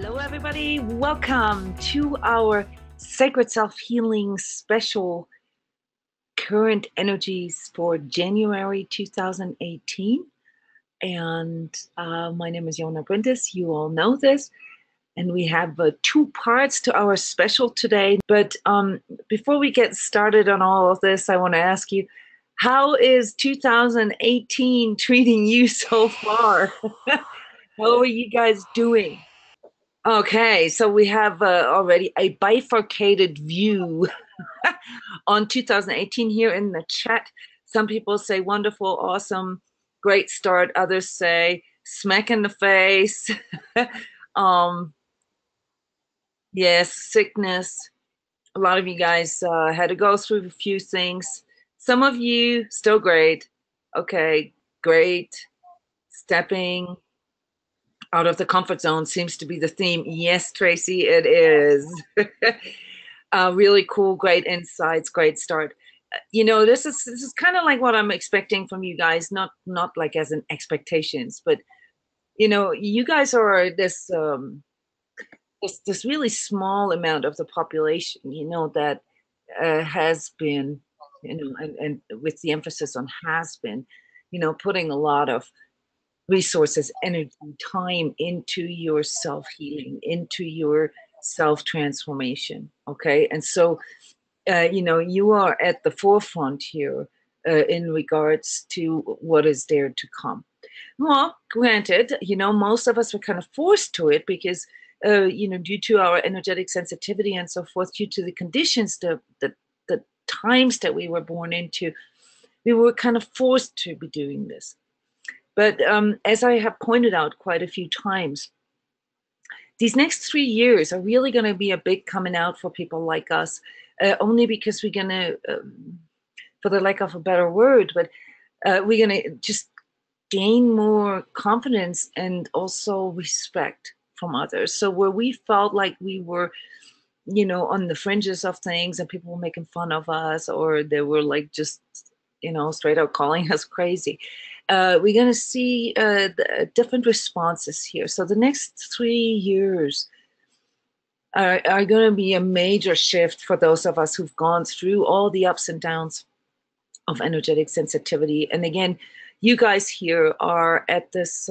Hello, everybody. Welcome to our Sacred Self-Healing Special Current Energies for January 2018. And my name is Jona Bryndis. You all know this. And we have two parts to our special today. But before we get started on all of this, I want to ask you, how is 2018 treating you so far? How are you guys doing? Okay, so we have already a bifurcated view on 2018 here in the chat. Some people say wonderful, awesome, great start. Others say smack in the face. um, yes, sickness. A lot of you guys had to go through a few things. Some of you still great. Okay, great. Stepping out of the comfort zone seems to be the theme. Yes, Tracy, it is. Really cool, great insights, great start. You know, this is kind of like what I'm expecting from you guys, not like as an expectations, but you know, you guys are this really small amount of the population, you know, that has been, you know, and with the emphasis on has been, you know, putting a lot of resources, energy, time into your self-healing, into your self-transformation. Okay. And so, you know, you are at the forefront here in regards to what is there to come. Well, granted, you know, most of us were kind of forced to it because, you know, due to our energetic sensitivity and so forth, due to the conditions, the times that we were born into, we were kind of forced to be doing this. But as I have pointed out quite a few times, these next 3 years are really going to be a big coming out for people like us, only because we're going to, for the lack of a better word, but we're going to just gain more confidence and also respect from others. So where we felt like we were, you know, on the fringes of things and people were making fun of us, or they were like just, you know, straight out calling us crazy. We're going to see different responses here. So the next 3 years are going to be a major shift for those of us who've gone through all the ups and downs of energetic sensitivity. And again, you guys here are at this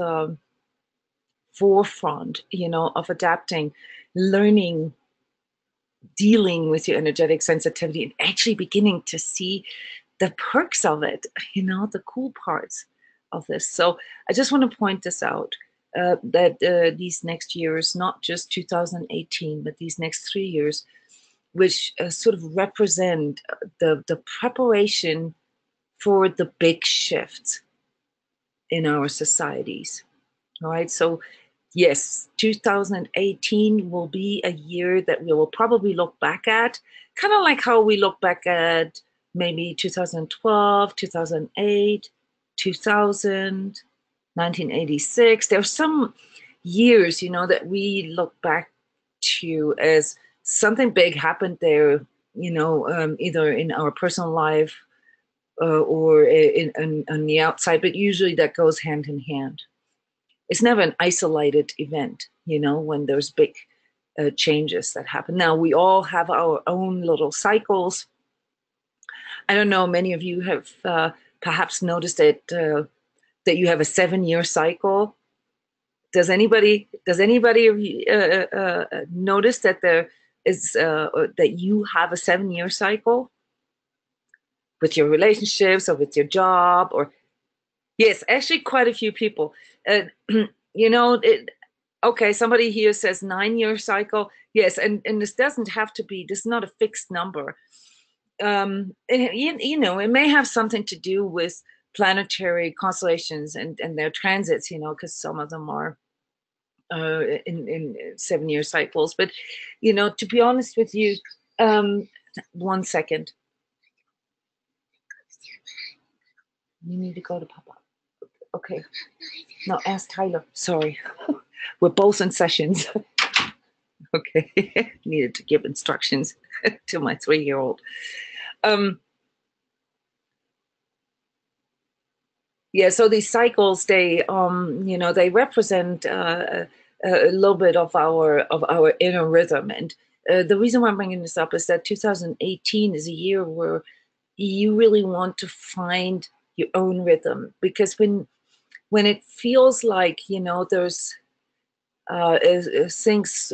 forefront, you know, of adapting, learning, dealing with your energetic sensitivity, and actually beginning to see the perks of it, you know, the cool parts of this. So I just want to point this out, that these next years, not just 2018, but these next 3 years, which sort of represent the preparation for the big shifts in our societies. All right. So yes, 2018 will be a year that we will probably look back at, kind of like how we look back at maybe 2012, 2008, 2000, 1986. There are some years, you know, that we look back to as something big happened there, you know, either in our personal life or on the outside, but usually that goes hand in hand. It's never an isolated event, you know, when there's big changes that happen. Now, we all have our own little cycles. I don't know, many of you have perhaps noticed that you have a 7-year cycle. Does anybody notice that there is that you have a 7-year cycle with your relationships or with your job? Or yes, actually quite a few people. You know, okay, somebody here says 9-year cycle. Yes, and this doesn't have to be, this is not a fixed number. You know, it may have something to do with planetary constellations and their transits, you know, because some of them are in 7-year cycles. But, you know, to be honest with you, 1 second. You need to go to Papa. Okay. No, ask Tyler. Sorry. We're both in sessions. Okay. Needed to give instructions to my 3-year-old. Yeah, so these cycles, they, you know, they represent a little bit of our inner rhythm. And the reason why I'm bringing this up is that 2018 is a year where you really want to find your own rhythm, because when it feels like, you know, there's things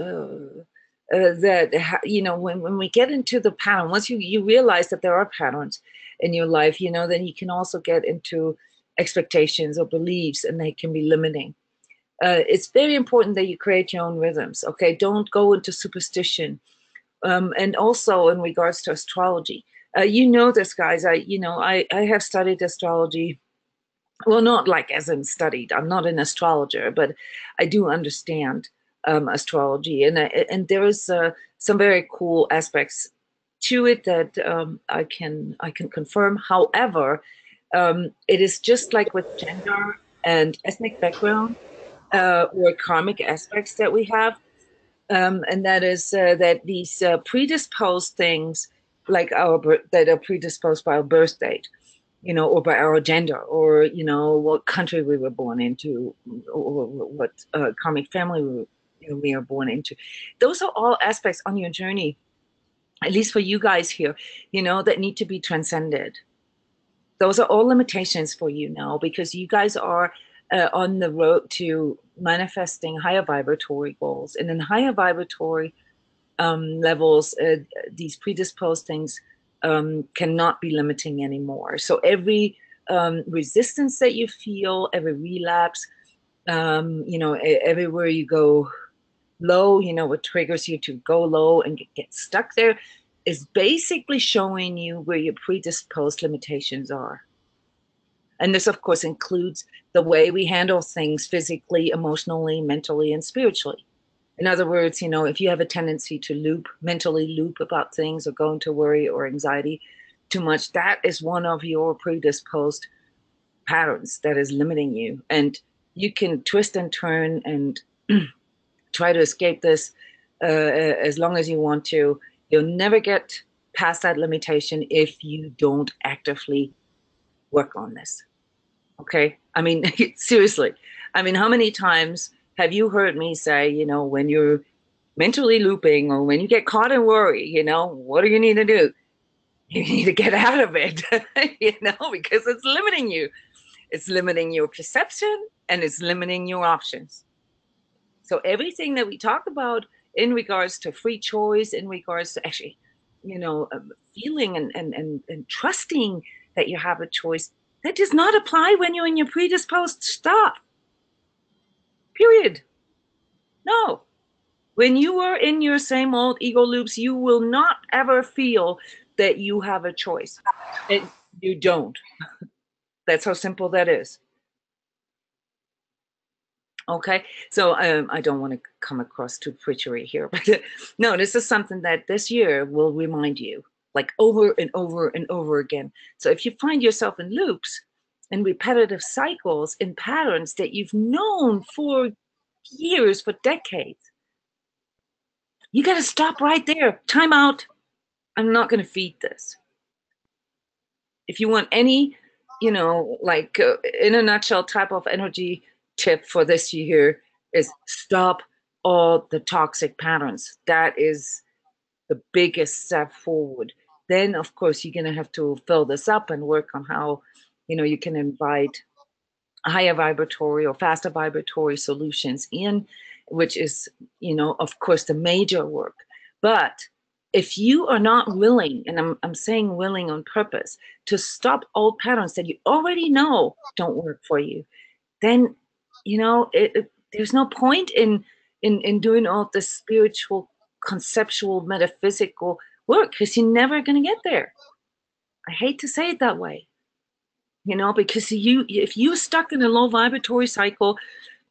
that you know, when we get into the pattern, once you realize that there are patterns in your life, you know, then you can also get into expectations or beliefs, and they can be limiting. It's very important that you create your own rhythms. Okay, don't go into superstition. And also in regards to astrology, you know this, guys. I have studied astrology. Well, not like as in studied. I'm not an astrologer, but I do understand astrology, and there is some very cool aspects to it that I can confirm. However, it is just like with gender and ethnic background, or karmic aspects that we have, and that is that these predisposed things, like that are predisposed by our birth date, you know, or by our gender, or, you know, what country we were born into, or what karmic family we are born into. Those are all aspects on your journey, at least for you guys here, you know, that need to be transcended. Those are all limitations for you now, because you guys are on the road to manifesting higher vibratory goals. And in higher vibratory levels, these predisposed things cannot be limiting anymore. So every resistance that you feel, every relapse, you know, everywhere you go low, you know, what triggers you to go low and get stuck there, is basically showing you where your predisposed limitations are. And this, of course, includes the way we handle things physically, emotionally, mentally, and spiritually. In other words, you know, if you have a tendency to mentally loop about things, or go into worry or anxiety too much, that is one of your predisposed patterns that is limiting you. And you can twist and turn and try to escape this as long as you want to. You'll never get past that limitation if you don't actively work on this. Okay? I mean, seriously. I mean, how many times have you heard me say, you know, when you're mentally looping, or when you get caught in worry, you know, what do you need to do? You need to get out of it, you know, because it's limiting you. It's limiting your perception, and it's limiting your options. So everything that we talk about in regards to free choice, in regards to actually, you know, feeling and trusting that you have a choice, that does not apply when you're in your predisposed stuff. Period. No. When you are in your same old ego loops, you will not ever feel that you have a choice. And you don't. That's how simple that is. Okay, so I don't want to come across too preachery here, but no, this is something that this year will remind you, like over and over and over again. So if you find yourself in loops and repetitive cycles in patterns that you've known for years, for decades, you got to stop right there. Time out. I'm not going to feed this. If you want any, you know, like in a nutshell type of energy tip for this year, is stop all the toxic patterns. That is the biggest step forward. Then, of course, you're going to have to fill this up and work on how, you know, you can invite higher vibratory or faster vibratory solutions in, which is, you know, of course, the major work. But if you are not willing, and I'm saying willing on purpose, to stop old patterns that you already know don't work for you, then, you know, there's no point in doing all this spiritual, conceptual, metaphysical work, because you're never going to get there. I hate to say it that way, you know, because if you're stuck in a low vibratory cycle,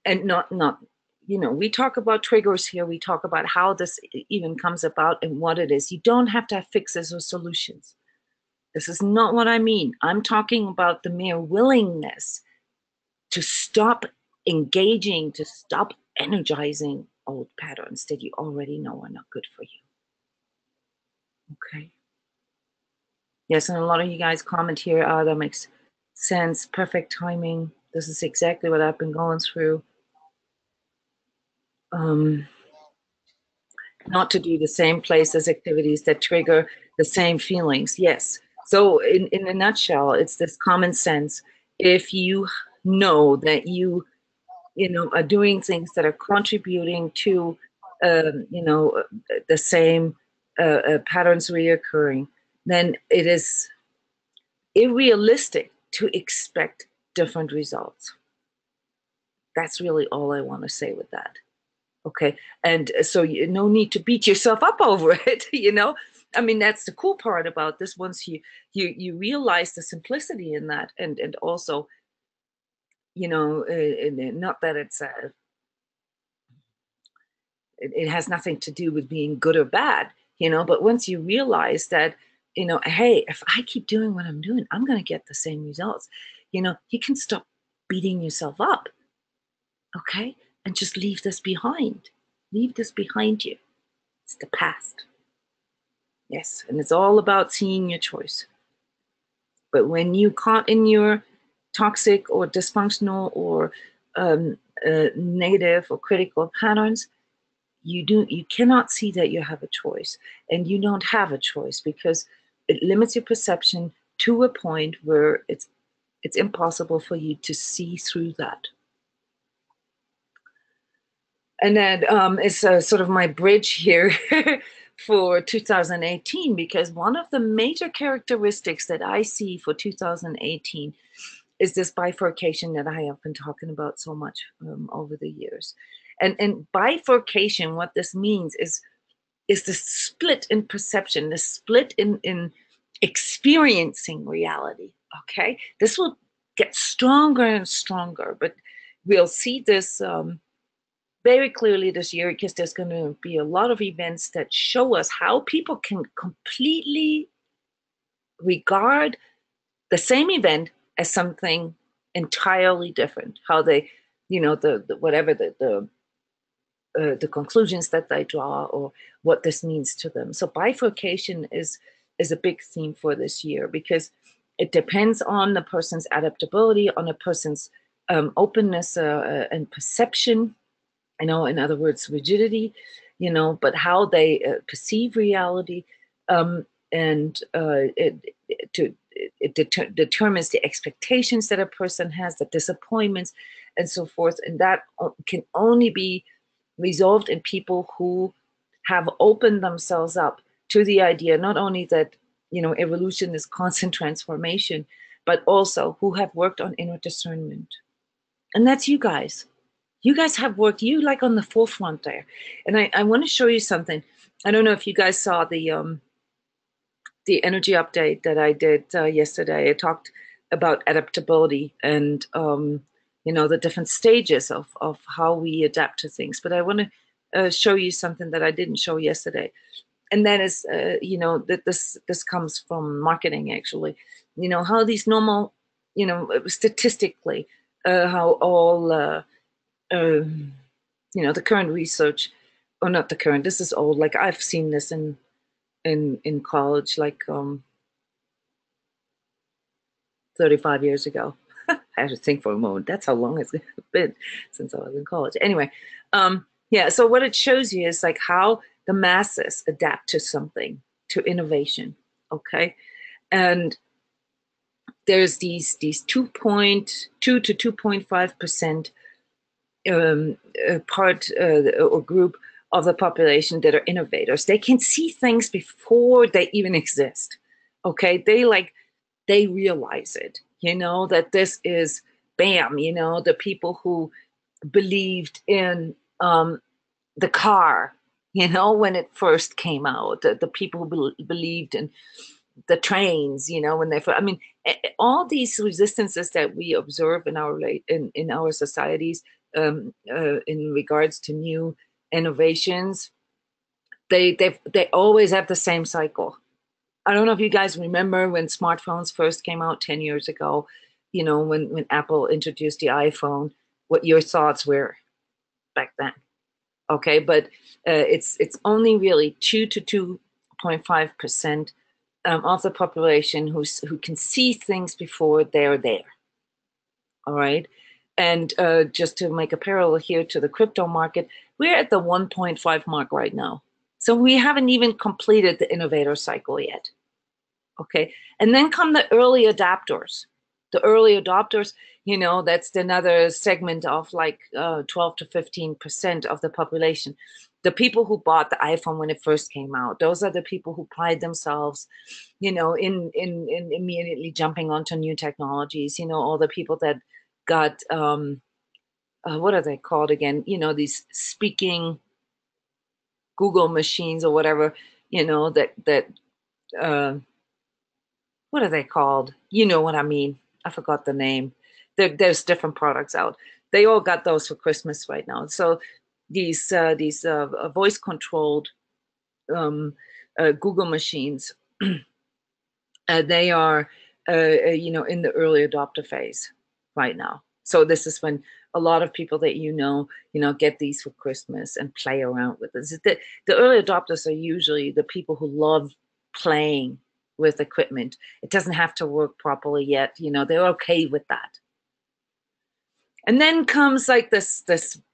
and not, you know, we talk about triggers here, we talk about how this even comes about and what it is. You don't have to have fixes or solutions. This is not what I mean. I'm talking about the mere willingness to stop engaging, to stop energizing old patterns that you already know are not good for you. Okay. Yes, and a lot of you guys comment here, that makes sense. Perfect timing. This is exactly what I've been going through. um, not to do the same places, activities that trigger the same feelings. Yes. So in a nutshell, it's this common sense. If you know that you are doing things that are contributing to, the same patterns reoccurring, then it is unrealistic to expect different results. That's really all I want to say with that. Okay. And so no need to beat yourself up over it. I mean, that's the cool part about this. Once you realize the simplicity in that, and also, not that it has nothing to do with being good or bad, but once you realize that, hey, if I keep doing what I'm doing, I'm going to get the same results. You can stop beating yourself up. Okay. And just leave this behind. Leave this behind you. It's the past. Yes. And it's all about seeing your choice. But when you caught in your toxic or dysfunctional or negative or critical patterns, you cannot see that you have a choice, and you don't have a choice because it limits your perception to a point where it's impossible for you to see through that. And that is sort of my bridge here for 2018, because one of the major characteristics that I see for 2018 is this bifurcation that I have been talking about so much over the years. And bifurcation, what this means is the split in perception, the split in experiencing reality. Okay, this will get stronger and stronger, but we'll see this very clearly this year, because there's going to be a lot of events that show us how people can completely regard the same event as something entirely different. How they, whatever the conclusions that they draw, or what this means to them. So bifurcation is a big theme for this year, because it depends on the person's adaptability, on a person's openness and perception. In other words, rigidity. But how they perceive reality, and it determines the expectations that a person has, the disappointments, and so forth. And that can only be resolved in people who have opened themselves up to the idea, not only that evolution is constant transformation, but also who have worked on inner discernment. And that's you guys. You guys have worked, you like on the forefront there. And I want to show you something. I don't know if you guys saw the energy update that I did yesterday. I talked about adaptability and the different stages of how we adapt to things. But I want to show you something that I didn't show yesterday, and that is that this comes from marketing, actually. How these normal, statistically, how all the current research, or not the current, this is old, like I've seen this in college, like 35 years ago. I have to think for a moment. That's how long it's been since I was in college. Anyway, yeah, so what it shows you is like how the masses adapt to something, to innovation. Okay. And there's these 2.2 to 2.5% part or group of the population that are innovators. They can see things before they even exist. Okay. They realize it, that this is bam, the people who believed in the car, when it first came out, the people who believed in the trains, when they, I mean, all these resistances that we observe in our societies, in regards to new innovations, they always have the same cycle. I don't know if you guys remember when smartphones first came out 10 years ago, when Apple introduced the iPhone, what your thoughts were back then. Okay, but it's only really 2 to 2.5% of the population who can see things before they're there. All right. And just to make a parallel here to the crypto market, We're at the 1.5 mark right now. So we haven't even completed the innovator cycle yet. Okay. And then come the early adapters. The early adopters, you know, that's another segment of like 12 to 15% of the population. The people who bought the iPhone when it first came out, those are the people who pride themselves, you know, in immediately jumping onto new technologies, you know, all the people that got, what are they called again? You know, these speaking Google machines or whatever, you know, uh, what are they called? You know what I mean. I forgot the name. There's different products out. They all got those for Christmas right now. So these voice controlled Google machines, they are you know, in the early adopter phase right now. So this is when a lot of people that you know, get these for Christmas and play around with this. The early adopters are usually the people who love playing with equipment. It doesn't have to work properly yet. You know, they're okay with that. And then comes like this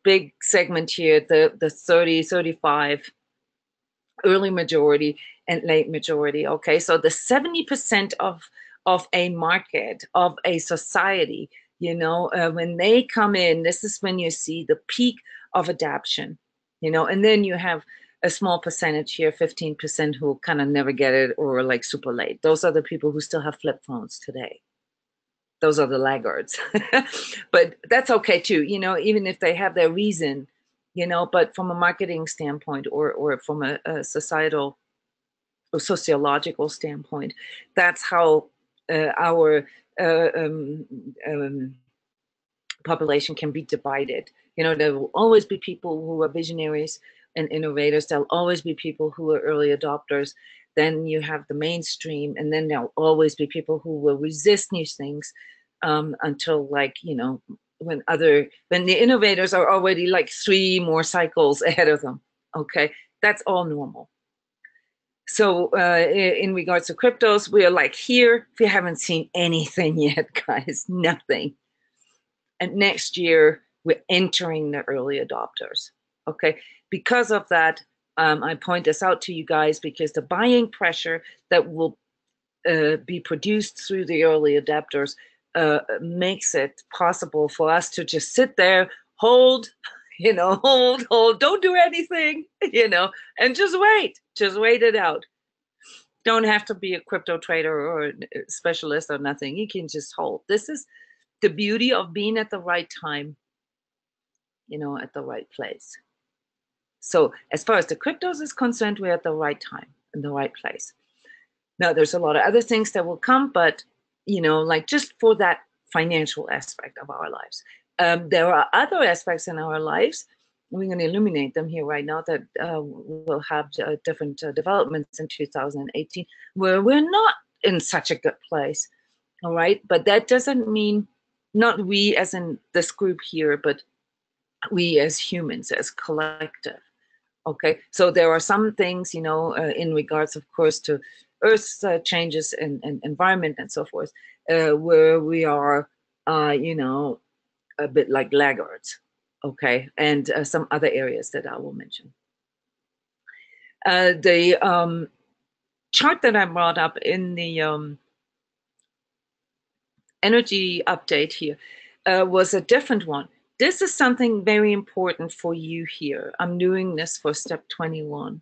big segment here, the 30, 35, early majority and late majority. Okay, so the 70% of a market, of a society, you know, when they come in, this is when you see the peak of adaption, you know, and then you have a small percentage here, 15%, who kind of never get it or like super late. Those are the people who still have flip phones today. Those are the laggards. But that's okay too, you know, even if they have their reason, you know, but from a marketing standpoint or from a societal or sociological standpoint, that's how our uh, um, um, population can be divided. You know, there will always be people who are visionaries and innovators. There'll always be people who are early adopters. Then you have the mainstream, and then there'll always be people who will resist new things until, like, you know, when the innovators are already like 3 more cycles ahead of them. Okay, that's all normal. So in regards to cryptos, we're like here. We haven't seen anything yet, guys. Nothing. And next year, we're entering the early adopters. Okay. Because of that, I point this out to you guys because the buying pressure that will be produced through the early adapters makes it possible for us to just sit there, hold, you know, hold, don't do anything, you know, and just wait it out. Don't have to be a crypto trader or a specialist or nothing. You can just hold. This is the beauty of being at the right time, you know, at the right place. So as far as the cryptos is concerned, we're at the right time in the right place. Now, there's a lot of other things that will come, but, you know, like just for that financial aspect of our lives. There are other aspects in our lives. We're going to illuminate them here right now that will have different developments in 2018 where we're not in such a good place. All right. But that doesn't mean, not we as in this group here, but we as humans, as collective. Okay, so there are some things, you know, in regards, of course, to Earth's changes and environment and so forth, where we are, you know, a bit like laggards. Okay, and some other areas that I will mention. The chart that I brought up in the energy update here was a different one. This is something very important for you here. I'm doing this for step 21.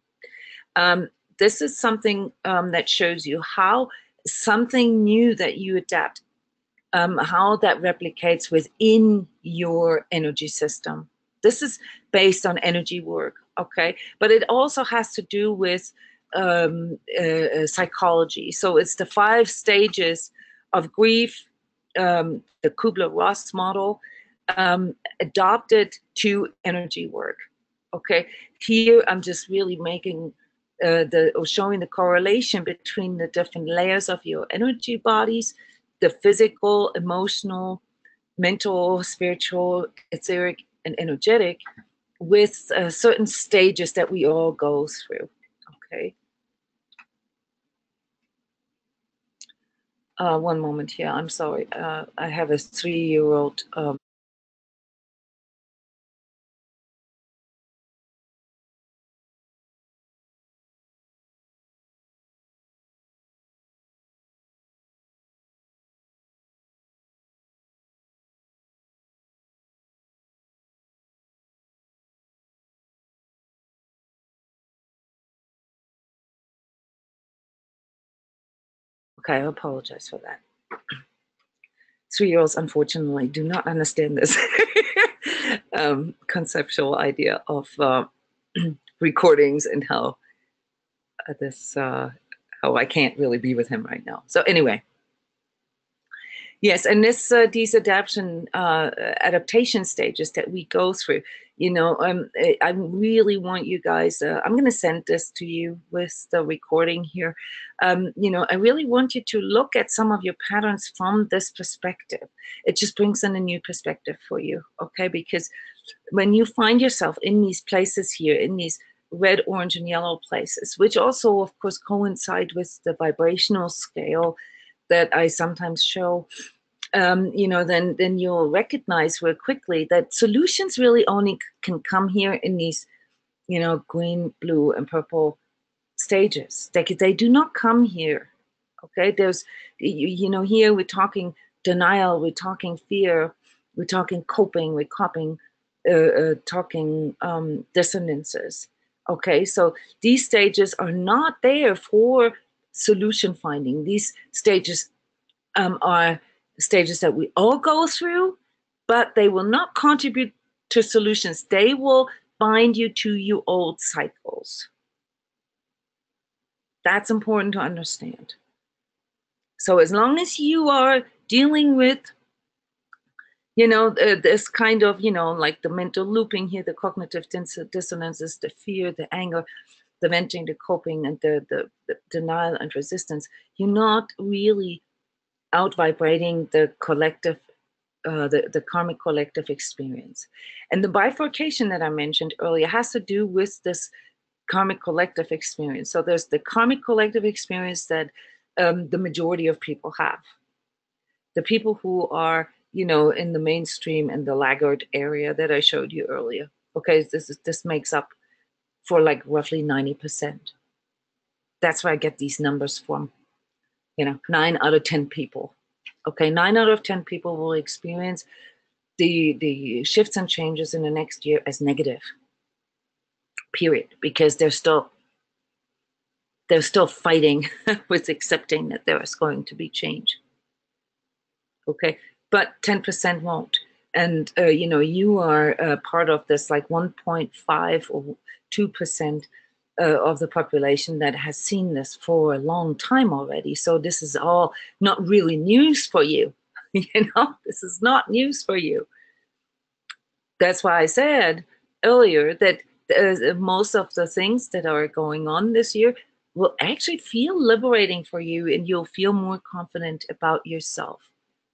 This is something that shows you how something new that you adapt, how that replicates within your energy system. This is based on energy work, okay? But it also has to do with psychology. So it's the 5 stages of grief, the Kubler-Ross model, adopted to energy work. Okay, here I'm just really making or showing the correlation between the different layers of your energy bodies, the physical, emotional, mental, spiritual, etheric, and energetic, with certain stages that we all go through. Okay. One moment here. I'm sorry. I have a 3-year-old Okay, I apologize for that. 3-year-olds, unfortunately, do not understand this conceptual idea of recordings and how how I can't really be with him right now. So anyway, yes, and these adaptation stages that we go through, I really want you guys. I'm going to send this to you with the recording here. I really want you to look at some of your patterns from this perspective. It just brings in a new perspective for you, okay? Because when you find yourself in these places here, in these red, orange, and yellow places, which also, of course, coincide with the vibrational scale that I sometimes show, then you'll recognize real quickly that solutions really only can come here in these, green, blue, and purple stages. They do not come here. Okay, there's, here we're talking denial, we're talking fear, we're talking coping, we're talking dissonances. Okay, so these stages are not there for solution finding. These stages are stages that we all go through, but they will not contribute to solutions. They will bind you to your old cycles. That's important to understand. So as long as you are dealing with, this kind of, like the mental looping here, the cognitive dissonances, the fear, the anger, the venting, the coping, and the denial and resistance, you're not really out vibrating the collective, the karmic collective experience. And the bifurcation that I mentioned earlier has to do with this karmic collective experience. So there's the karmic collective experience that the majority of people have. The people who are, in the mainstream and the laggard area that I showed you earlier. Okay, this makes up for like roughly 90%. That's where I get these numbers from. 9 out of 10 people. Okay, 9 out of 10 people will experience the shifts and changes in the next year as negative. Period. Because they're still fighting with accepting that there is going to be change. Okay, but 10% won't. And you are part of this like 1.5 or 2% of the population that has seen this for a long time already. So this is all not really news for you. This is not news for you. That's why I said earlier that most of the things that are going on this year will actually feel liberating for you, and you'll feel more confident about yourself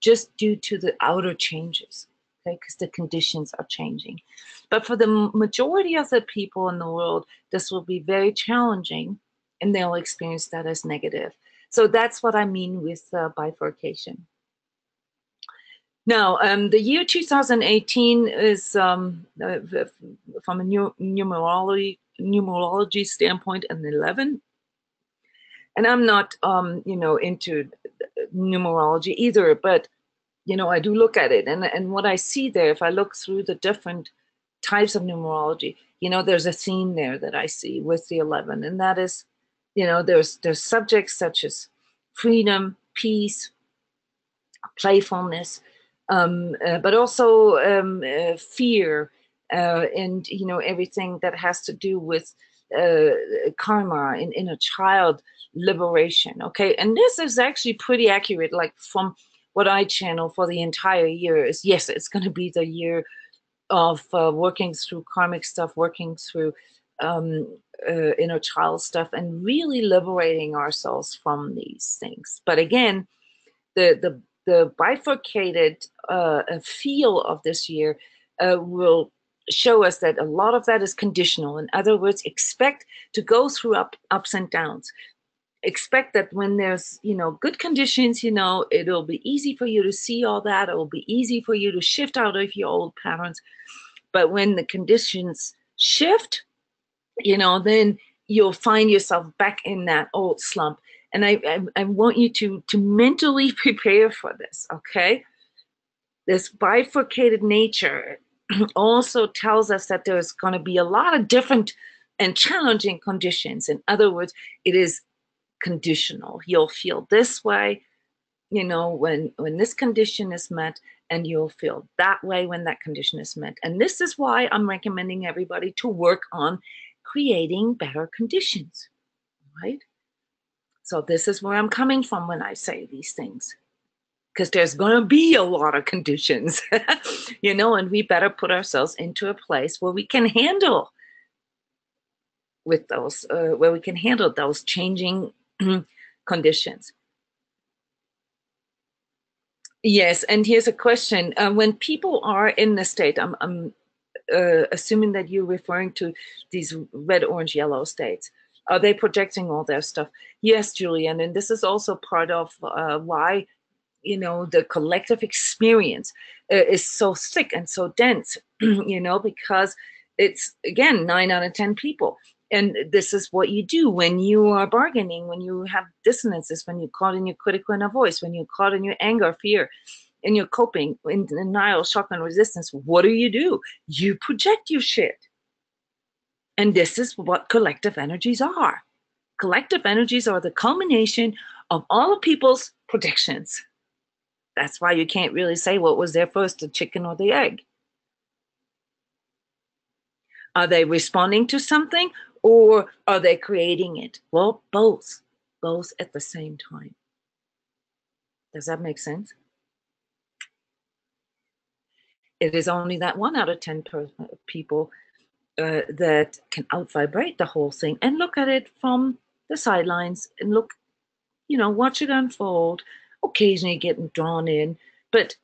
just due to the outer changes. Okay, because the conditions are changing. But for the majority of the people in the world, this will be very challenging, and they'll experience that as negative. So that's what I mean with bifurcation. Now, the year 2018 is, from a numerology standpoint, an 11. And I'm not, into numerology either, but I do look at it, and what I see there, if I look through the different types of numerology, there's a theme there that I see with the 11, and that is, there's subjects such as freedom, peace, playfulness, but also fear, and everything that has to do with karma and inner child liberation. Okay, and this is actually pretty accurate, like from what I channel for the entire year is, yes, it's going to be the year of working through karmic stuff, working through inner child stuff, and really liberating ourselves from these things. But again, the bifurcated feel of this year will show us that a lot of that is conditional. In other words, expect to go through ups and downs. Expect that when there's, good conditions, it'll be easy for you to see all that. It'll be easy for you to shift out of your old patterns. But when the conditions shift, then you'll find yourself back in that old slump. And I want you to mentally prepare for this, okay? This bifurcated nature also tells us that there's going to be a lot of different and challenging conditions. In other words, it is conditional. You'll feel this way, when this condition is met, and you'll feel that way when that condition is met. And this is why I'm recommending everybody to work on creating better conditions, right? So this is where I'm coming from when I say these things, because there's going to be a lot of conditions, and we better put ourselves into a place where we can handle those changing conditions. Yes, and here's a question. When people are in the state, I'm assuming that you're referring to these red, orange, yellow states. Are they projecting all their stuff? Yes, Julian, and this is also part of why the collective experience is so thick and so dense, because it's, again, 9 out of 10 people. And this is what you do when you are bargaining, when you have dissonances, when you're caught in your critical inner voice, when you're caught in your anger, fear, in your coping, in denial, shock, and resistance. What do? You project your shit. And this is what collective energies are. Collective energies are the culmination of all of people's projections. That's why you can't really say what was there first, the chicken or the egg. Are they responding to something, or are they creating it? Well, both at the same time. Does that make sense? It is only that 1 out of 10 people that can out-vibrate the whole thing and look at it from the sidelines and watch it unfold, occasionally getting drawn in, but,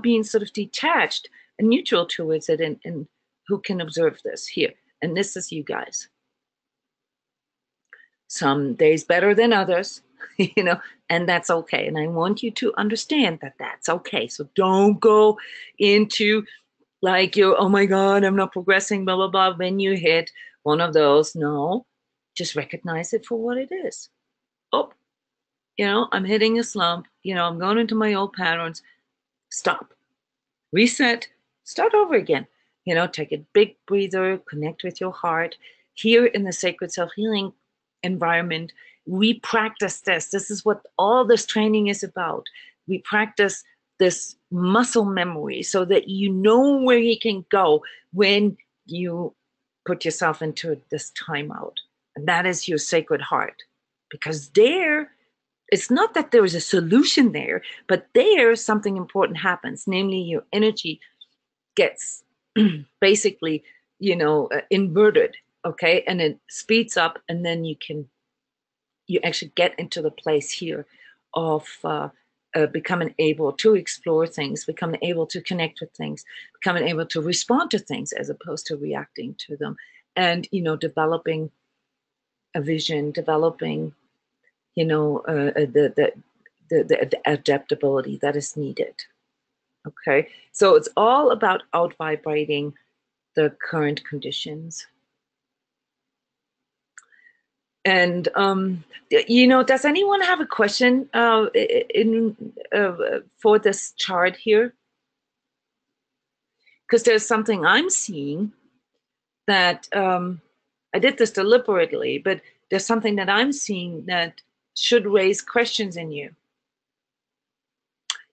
being sort of detached and neutral towards it, and who can observe this here. And this is you guys. Some days better than others, and that's okay. And I want you to understand that that's okay. So don't go into like oh my God, I'm not progressing, blah, blah, blah, when you hit one of those. No, just recognize it for what it is. Oh, I'm hitting a slump, I'm going into my old patterns. Stop, reset, start over again. Take a big breather, connect with your heart. Here in the sacred self-healing environment, we practice this. This is what all this training is about. We practice this muscle memory so that you know where you can go when you put yourself into this timeout. And that is your sacred heart. Because there, it's not that there is a solution there, but there something important happens. Namely, your energy gets basically, inverted, okay? And it speeds up, and then you actually get into the place here of becoming able to explore things, becoming able to connect with things, becoming able to respond to things as opposed to reacting to them, and developing a vision, developing the adaptability that is needed. Okay, so it's all about out vibrating the current conditions. And does anyone have a question for this chart here? Because there's something I'm seeing that I did this deliberately, but there's something that I'm seeing that should raise questions in you.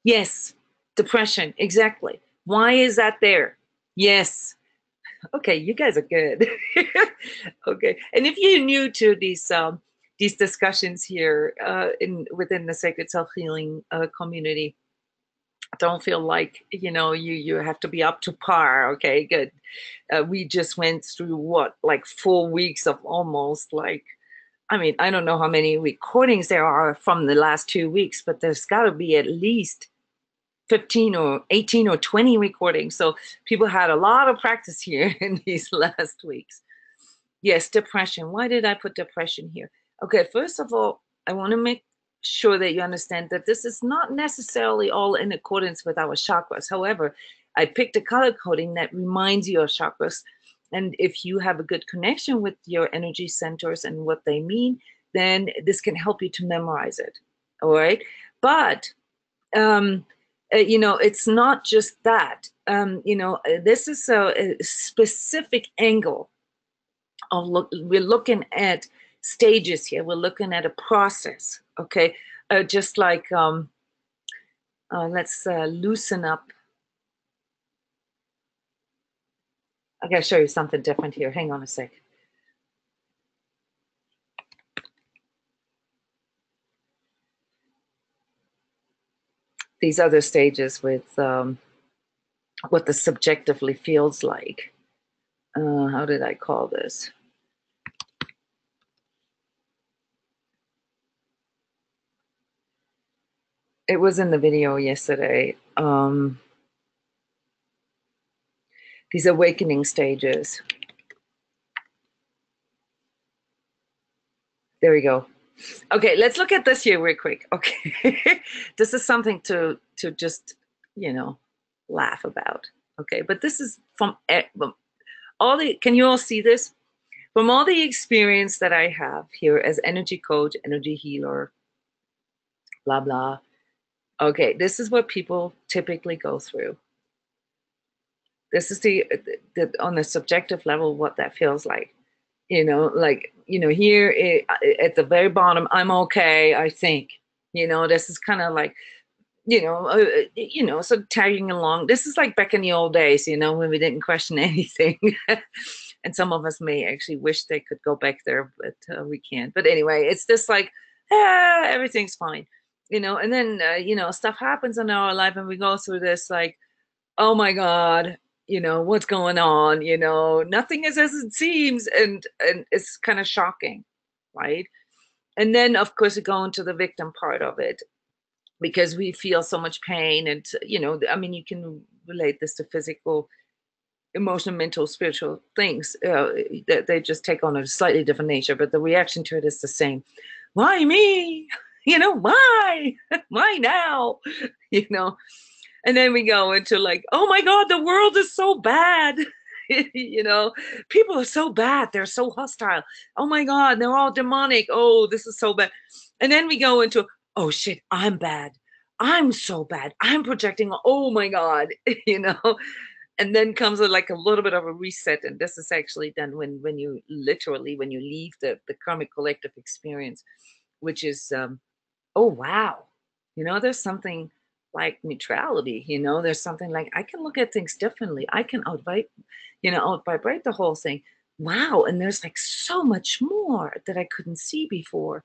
Yes, depression, exactly. Why is that there? Yes. Okay, you guys are good. Okay, and if you're new to these discussions here within the Sacred Self-Healing community, don't feel like you have to be up to par. Okay, good. We just went through like 4 weeks of almost like, I don't know how many recordings there are from the last 2 weeks, but there's got to be at least 15 or 18 or 20 recordings. So people had a lot of practice here in these last weeks. Yes, depression. Why did I put depression here? Okay, first of all, I want to make sure that you understand that this is not necessarily all in accordance with our chakras. However, I picked a color coding that reminds you of chakras. And if you have a good connection with your energy centers and what they mean, then this can help you to memorize it. All right. But, it's not just that. This is a specific angle of we're looking at stages here. We're looking at a process, okay? Just like, let's loosen up. I gotta show you something different here. Hang on a sec. These other stages with what the subjectively feels like. How did I call this? It was in the video yesterday. These awakening stages. There we go. Okay, let's look at this here real quick. Okay, this is something to just, you know, laugh about. Okay, but this is from all the, can you all see this? From all the experience that I have here as energy coach, energy healer, blah, blah. Okay, this is what people typically go through. This is the on the subjective level, what that feels like. You know, like, you know, here at the very bottom, I'm okay, I think. You know, this is kind of like, you know, so tagging along. This is like back in the old days, you know, when we didn't question anything. And some of us may actually wish they could go back there, but we can't. But anyway, it's just like, everything's fine, you know. And then, you know, stuff happens in our life and we go through this like, oh my God, you know, what's going on? You know, nothing is as it seems. And it's kind of shocking, right? And then, of course, we go into the victim part of it because we feel so much pain. And, you know, I mean, you can relate this to physical, emotional, mental, spiritual things. They just take on a slightly different nature, but the reaction to it is the same. Why me? You know, why? Why now? You know, and then we go into like, oh my God, the world is so bad. You know, people are so bad. They're so hostile. Oh my God, they're all demonic. Oh, this is so bad. And then we go into, oh shit, I'm bad. I'm so bad. I'm projecting. Oh my God, you know. And then comes like a little bit of a reset. And this is actually done when you literally, when you leave the karmic collective experience, which is, oh wow, you know, there's something like neutrality, you know, there's something like I can look at things differently. I can outvibrate, you know, outvibrate the whole thing. Wow. And there's like so much more that I couldn't see before.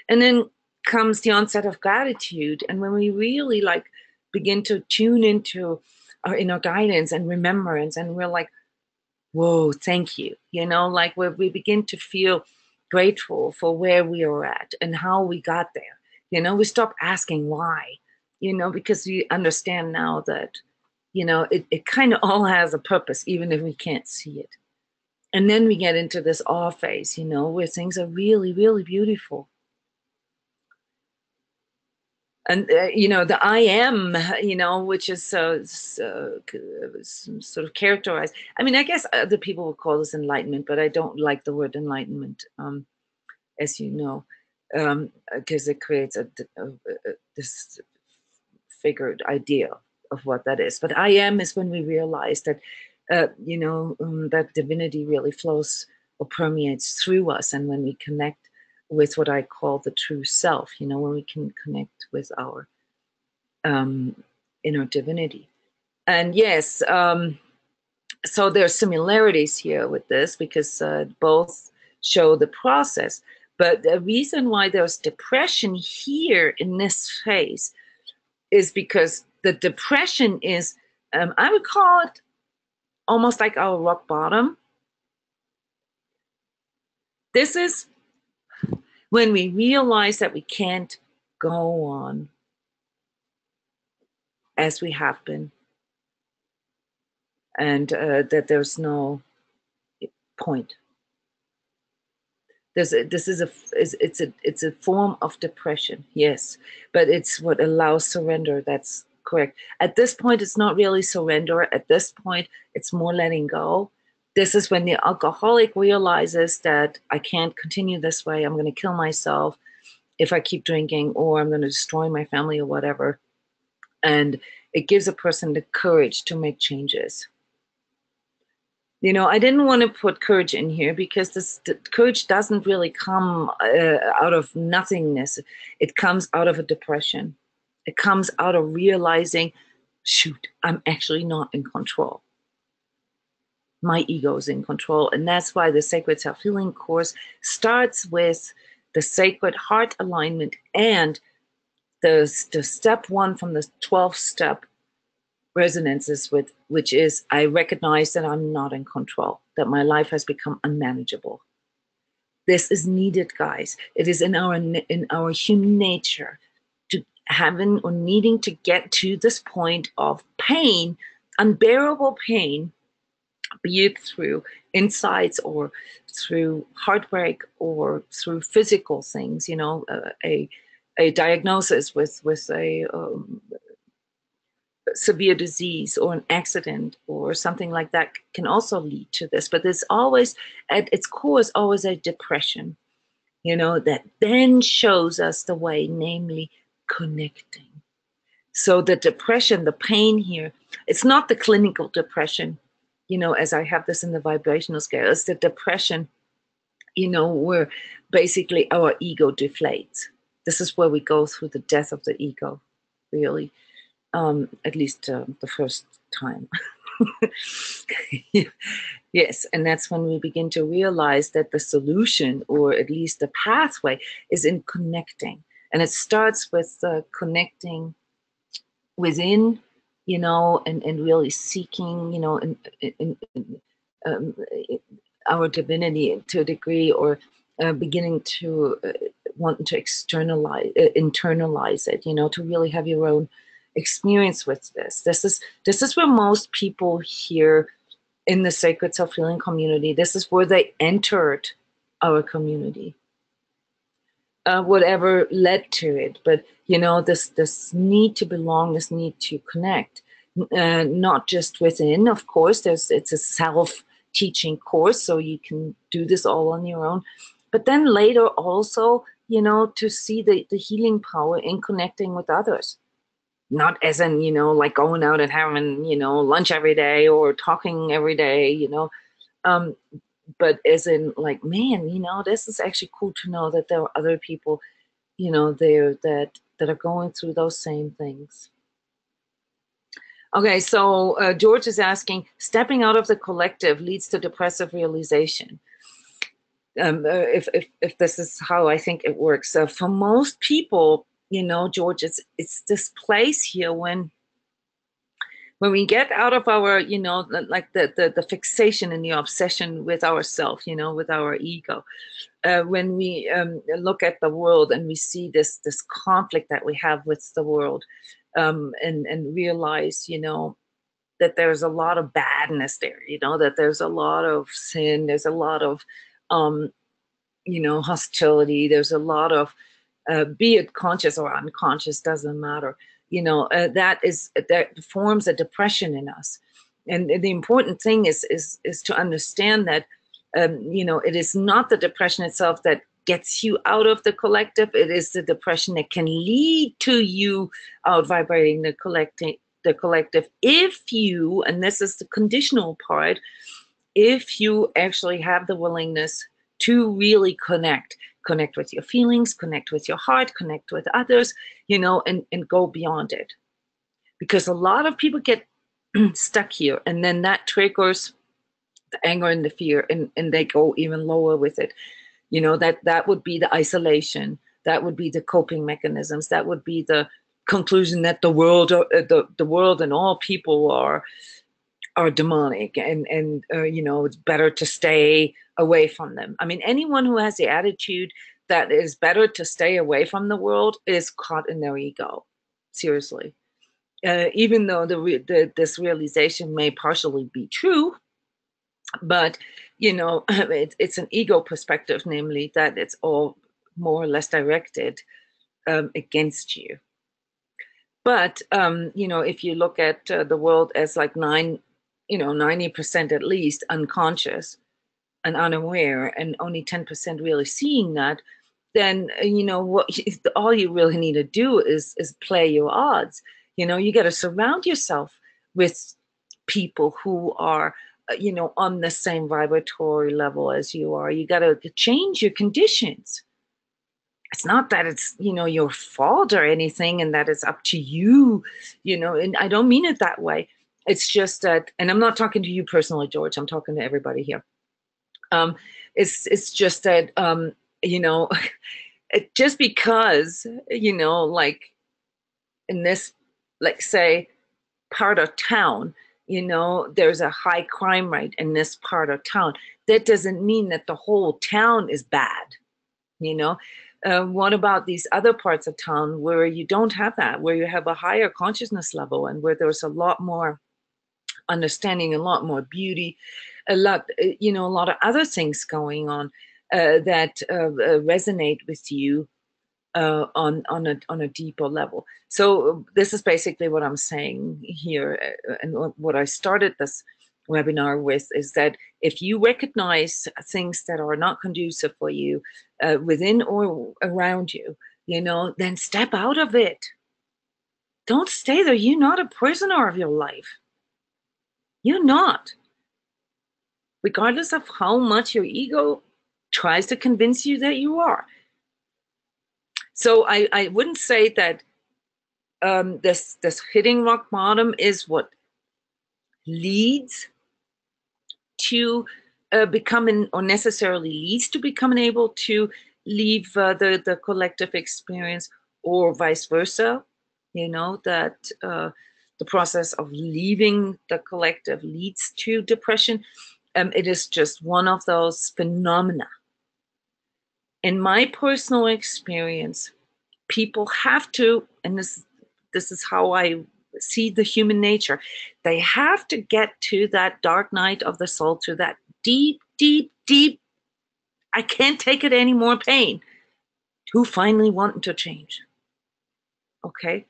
And then comes the onset of gratitude. And when we really like begin to tune into our inner guidance and remembrance, and we're like, whoa, thank you. You know, like where we begin to feel grateful for where we are at and how we got there. You know, we stop asking why, you know, because we understand now that, you know, it kind of all has a purpose, even if we can't see it. And then we get into this awe phase, you know, where things are really, really beautiful. And you know, the I am, you know, which is sort of characterized. I mean, I guess other people would call this enlightenment, but I don't like the word enlightenment, as you know, because it creates this figured idea of what that is. But I am is when we realize that, you know, that divinity really flows or permeates through us, and when we connect with what I call the true self, you know, when we can connect with our inner divinity. And yes, so there's similarities here with this because both show the process. But the reason why there's depression here in this phase is because the depression is, I would call it almost like our rock bottom. This is when we realize that we can't go on as we have been, and that there's no point. This is it's a form of depression, yes, but it's what allows surrender. That's correct. At this point, it's not really surrender. At this point, it's more letting go. This is when the alcoholic realizes that I can't continue this way. I'm going to kill myself if I keep drinking, or I'm going to destroy my family or whatever. And it gives a person the courage to make changes. I didn't want to put courage in here because the courage doesn't really come out of nothingness. It comes out of a depression. It comes out of realizing, shoot, I'm actually not in control. My ego is in control. And that's why the Sacred Self-Healing course starts with the sacred heart alignment and the step one from the 12th step resonances with, which is I recognize that I'm not in control, that my life has become unmanageable. This is needed, guys. It is in our human nature to having or needing to get to this point of pain, unbearable pain, be it through insights or through heartbreak or through physical things, a diagnosis with a severe disease or an accident or something like that can also lead to this. But it's always, at its core, is always a depression, that then shows us the way, namely connecting. So the depression, the pain here, it's not the clinical depression, as I have this in the vibrational scale. It's the depression, where basically our ego deflates. This is where we go through the death of the ego, really. At least the first time. Yes, and that's when we begin to realize that the solution, or at least the pathway, is in connecting. And it starts with connecting within, and really seeking, um, our divinity to a degree, or beginning to want to internalize it, to really have your own experience with this. This is where most people here in the Sacred Self-Healing community, this is where they entered our community. Whatever led to it, but this need to belong, this need to connect, not just within. Of course, it's a self-teaching course, so you can do this all on your own. But then later, also, to see the healing power in connecting with others. Not as in, like going out and having, lunch every day or talking every day, but as in like, man, this is actually cool to know that there are other people, there that are going through those same things. Okay, so George is asking, stepping out of the collective leads to depressive realization. If this is how I think it works. So for most people, George, it's this place here when we get out of our, like the fixation and the obsession with ourself, with our ego, when we look at the world and we see this conflict that we have with the world, and realize, that there's a lot of badness there, that there's a lot of sin, there's a lot of, hostility, there's a lot of, be it conscious or unconscious, doesn't matter. That forms a depression in us. And the important thing is to understand that, it is not the depression itself that gets you out of the collective. It is the depression that can lead to you out vibrating the collective if you, and this is the conditional part, if you actually have the willingness to really connect with your feelings, connect with your heart, connect with others, and go beyond it. Because a lot of people get stuck here, and then that triggers the anger and the fear, and they go even lower with it. That would be the isolation. That would be the coping mechanisms. That would be the conclusion that the world and all people are demonic, and it's better to stay away from them. I mean, anyone who has the attitude that it's better to stay away from the world is caught in their ego. Seriously. Even though this realization may partially be true, but it's an ego perspective, namely that it's all more or less directed against you. But if you look at the world as like 90% at least unconscious and unaware, and only 10% really seeing that, then what all you really need to do is play your odds. You got to surround yourself with people who are on the same vibratory level as you are. You got to change your conditions. It's not that it's, your fault or anything and that it's up to you, and I don't mean it that way. It's just that, and I'm not talking to you personally, George, I'm talking to everybody here. It's just that, just because, like in this, like say, part of town, there's a high crime rate in this part of town. That doesn't mean that the whole town is bad, what about these other parts of town where you don't have that, where you have a higher consciousness level and where there's a lot more understanding, a lot more beauty, a lot of other things going on that resonate with you on a deeper level. So this is basically what I'm saying here, and what I started this webinar with is that if you recognize things that are not conducive for you within or around you, then step out of it. Don't stay there. You're not a prisoner of your life. You're not. Regardless of how much your ego tries to convince you that you are. So I wouldn't say that this hitting rock bottom is what leads to becoming, or necessarily leads to becoming able to leave the collective experience, or vice versa. That the process of leaving the collective leads to depression. It is just one of those phenomena. In my personal experience, people have to, and this is how I see the human nature, they have to get to that dark night of the soul, to that deep, deep, deep, I can't take it anymore pain, to finally wanting to change. Okay?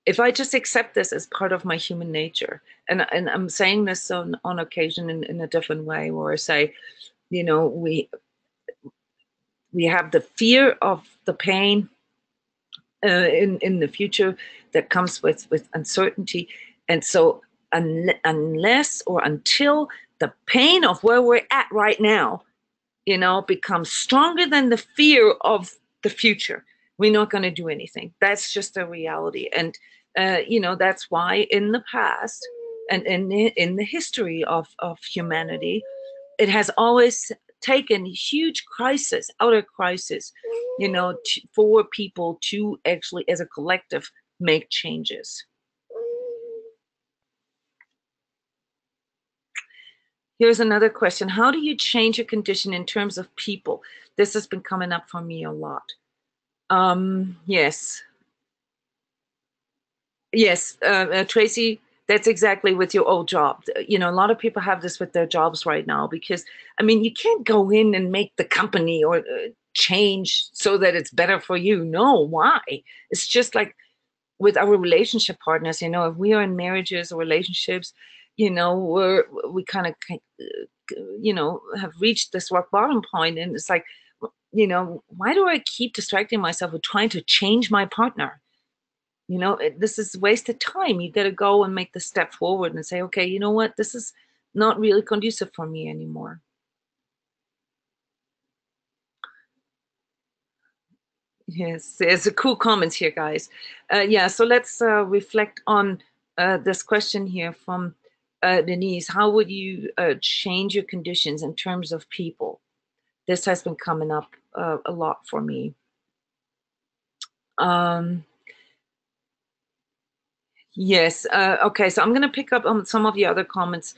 If I just accept this as part of my human nature, and I'm saying this on occasion in a different way, where I say, we have the fear of the pain in the future that comes with uncertainty. And so unless or until the pain of where we're at right now, becomes stronger than the fear of the future, we're not going to do anything. That's just a reality. And, that's why in the past and in the history of humanity, it has always taken huge crisis, outer crisis, for people to actually, as a collective, make changes. Here's another question. How do you change your condition in terms of people? This has been coming up for me a lot. Yes. Yes, Tracy, that's exactly with your old job. A lot of people have this with their jobs right now because, you can't go in and make the company or change so that it's better for you. No, why? It's just like with our relationship partners, if we are in marriages or relationships, we kind of, have reached this rock bottom point, and it's like, why do I keep distracting myself with trying to change my partner? This is wasted time. You got to go and make the step forward and say, okay, you know what? This is not really conducive for me anymore. Yes, there's a cool comments here, guys. Yeah, so let's reflect on this question here from Denise. How would you change your conditions in terms of people? This has been coming up a lot for me. Yes. Okay. So I'm going to pick up on some of the other comments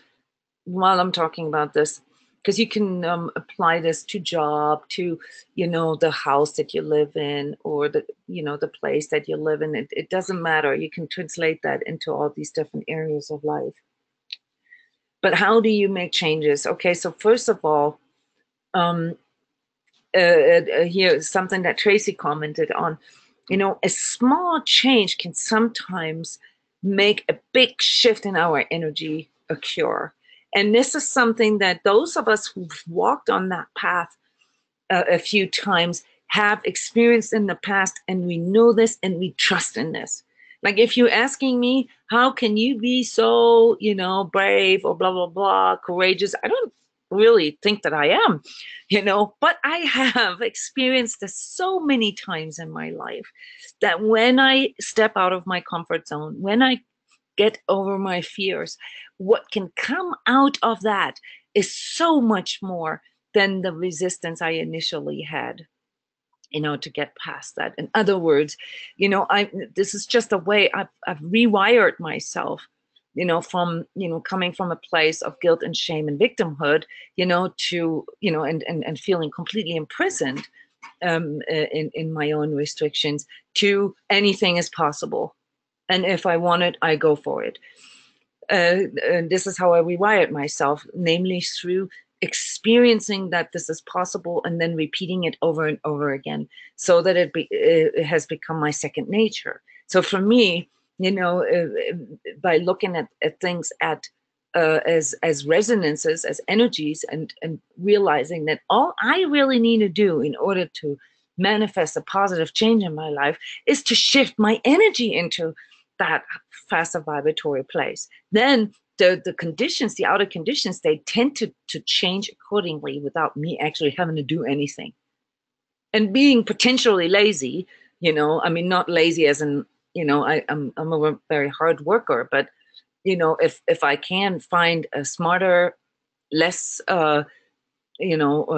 while I'm talking about this, because you can apply this to job, to, the house that you live in, or the place that you live in. It doesn't matter. You can translate that into all these different areas of life. But how do you make changes? Okay. So first of all, here's something that Tracy commented on. A small change can sometimes make a big shift in our energy occur. And this is something that those of us who've walked on that path a few times have experienced in the past, and we know this and we trust in this. Like if you're asking me, how can you be so, brave or blah, blah, blah, courageous? I don't really think that I am, but I have experienced this so many times in my life that when I step out of my comfort zone, when I get over my fears, what can come out of that is so much more than the resistance I initially had, to get past that. In other words, I this is just a way I've rewired myself, from coming from a place of guilt and shame and victimhood, to and feeling completely imprisoned in my own restrictions, to anything is possible, and if I want it, I go for it. And this is how I rewired myself, namely through experiencing that this is possible and then repeating it over and over again, so that it has become my second nature. So for me, by looking at things as resonances, as energies, and realizing that all I really need to do in order to manifest a positive change in my life is to shift my energy into that faster vibratory place. Then the conditions, the outer conditions, they tend to change accordingly without me actually having to do anything. And being potentially lazy, I mean, not lazy as in, I'm a very hard worker, but if I can find a smarter, less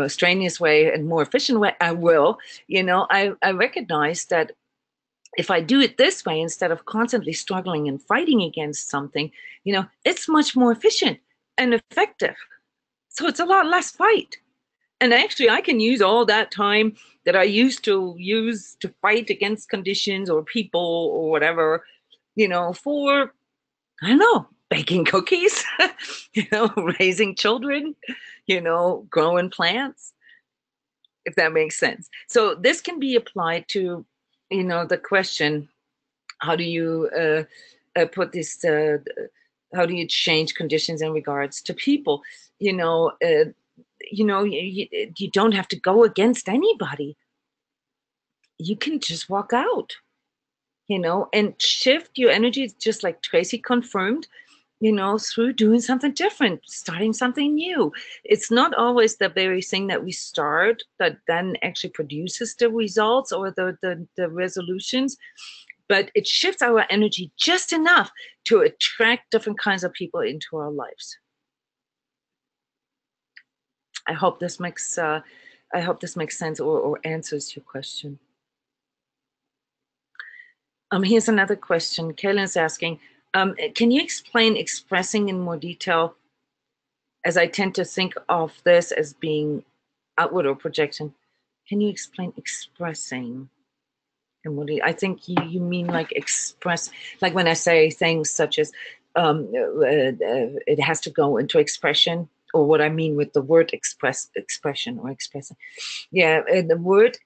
strenuous way and more efficient way, I will. I recognize that if I do it this way, instead of constantly struggling and fighting against something, it's much more efficient and effective. So it's a lot less fight. And actually, I can use all that time that I used to use to fight against conditions or people or whatever, for, I don't know, baking cookies, raising children, growing plants, if that makes sense. So this can be applied to, the question, how do you put this, how do you change conditions in regards to people? You don't have to go against anybody. You can just walk out, and shift your energy, just like Tracy confirmed, through doing something different, starting something new. It's not always the very thing that we start that then actually produces the results or the resolutions, but it shifts our energy just enough to attract different kinds of people into our lives. I hope this makes sense or answers your question. Here's another question. Kaylin's asking, can you explain expressing in more detail, as I tend to think of this as being outward or projection? Can you explain expressing? And what do you, I think you mean like express, like when I say things such as it has to go into expression, or what I mean with the word expression or expressing. Yeah, the word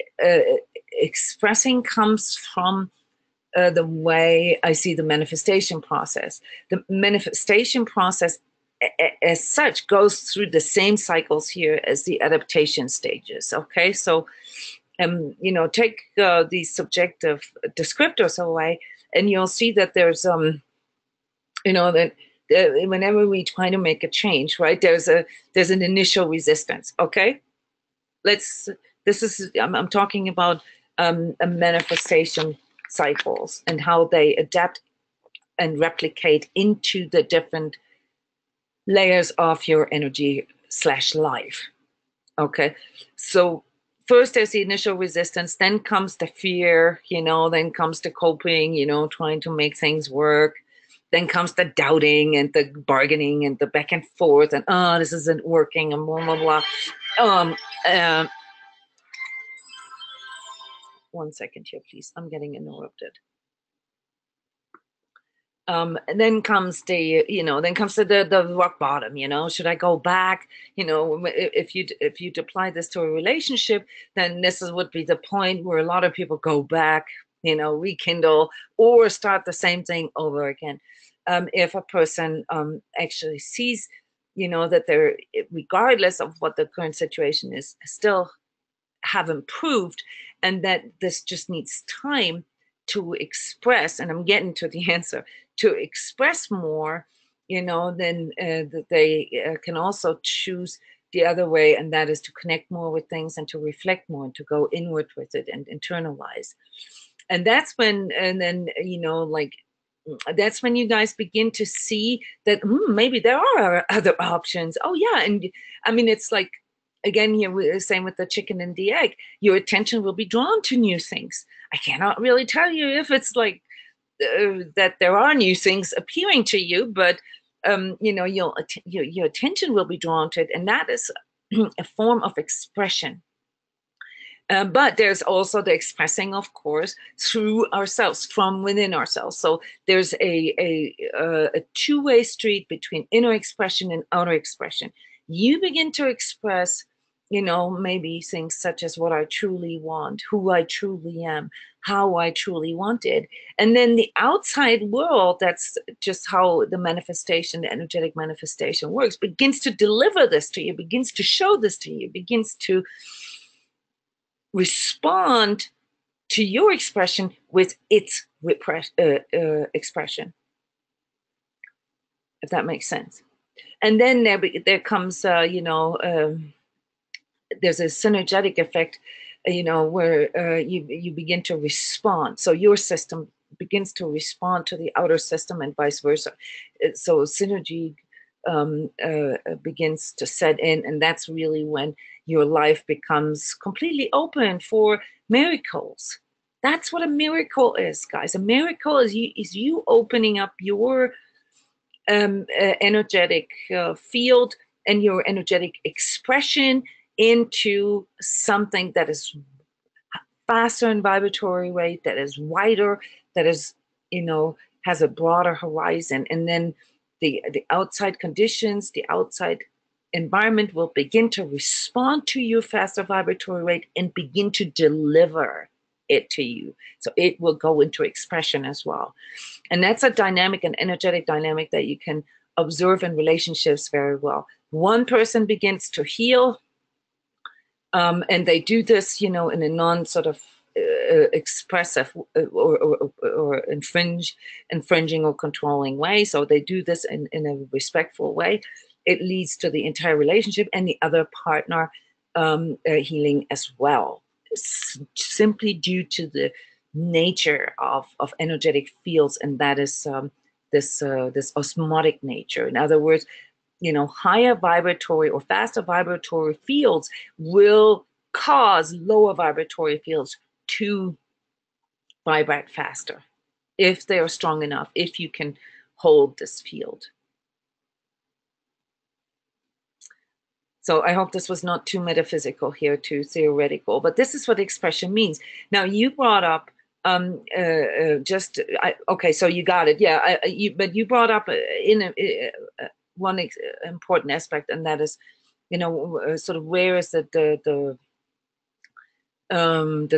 expressing comes from the way I see the manifestation process. The manifestation process, as such, goes through the same cycles here as the adaptation stages. Okay, so take these subjective descriptors away, and you'll see that there's that whenever we try to make a change, right, there's an initial resistance. Okay, I'm talking about a manifestation cycles and how they adapt and replicate into the different layers of your energy / life. Okay, so first there's the initial resistance, then comes the fear, then comes the coping, trying to make things work, then comes the doubting and the bargaining and the back and forth and this isn't working and blah blah blah. One second here, please. I'm getting interrupted. And then comes the rock bottom. Should I go back? If you'd apply this to a relationship, then would be the point where a lot of people go back, rekindle, or start the same thing over again. If a person actually sees, that they're, regardless of what the current situation is, still have improved, and that this just needs time, to express, and I'm getting to the answer, to express more, then that they can also choose the other way, and that is to connect more with things and to reflect more and to go inward with it and internalize. And that's when, and then, like, that's when you guys begin to see that maybe there are other options. Oh yeah. And I mean, it's like, again, here we're saying with the chicken and the egg, your attention will be drawn to new things. I cannot really tell you if it's like that there are new things appearing to you, but your attention will be drawn to it, and that is a form of expression. But there's also the expressing, of course, through ourselves, from within ourselves. So there's a two-way street between inner expression and outer expression. You begin to express, maybe things such as what I truly want, who I truly am, how I truly want it. And then the outside world, that's just how the manifestation, the energetic manifestation works, begins to deliver this to you, begins to show this to you, begins to respond to your expression with its expression, if that makes sense. And then there comes, there's a synergetic effect, where you begin to respond. So your system begins to respond to the outer system and vice versa. So synergy begins to set in, and that's really when your life becomes completely open for miracles. That's what a miracle is, guys. A miracle is you opening up your energetic field and your energetic expression into something that is faster in vibratory rate, that is wider, that is, has a broader horizon. And then the outside conditions, the outside environment will begin to respond to your faster vibratory rate and begin to deliver it to you. So it will go into expression as well. And that's a dynamic and energetic dynamic that you can observe in relationships very well. One person begins to heal, and they do this, in a non sort of expressive or infringing or controlling way. So they do this in a respectful way. It leads to the entire relationship and the other partner healing as well, simply due to the nature of energetic fields, and that is this osmotic nature. In other words, higher vibratory or faster vibratory fields will cause lower vibratory fields to vibrate faster if they are strong enough, if you can hold this field. So I hope this was not too metaphysical here, too theoretical, but this is what expression means. Now, you brought up okay, so you got it. Yeah, but you brought up one important aspect, and that is, sort of where is the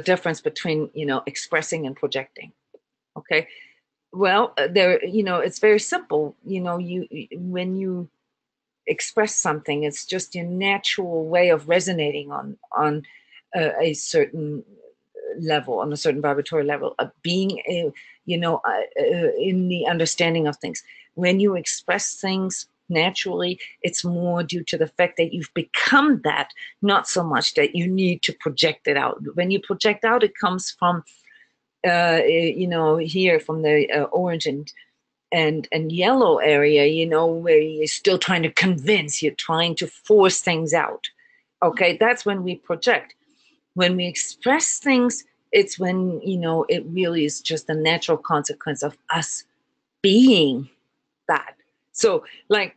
difference between, expressing and projecting. Okay, well, there, it's very simple. When you express something, it's just your natural way of resonating on a certain level, on a certain vibratory level, of being in the understanding of things. When you express things naturally, it's more due to the fact that you've become that, not so much that you need to project it out. When you project out, it comes from here from the orange and yellow area, where you're still trying to convince, you're trying to force things out. Okay, that's when we project. When we express things, it's when, it really is just a natural consequence of us being that. So, like,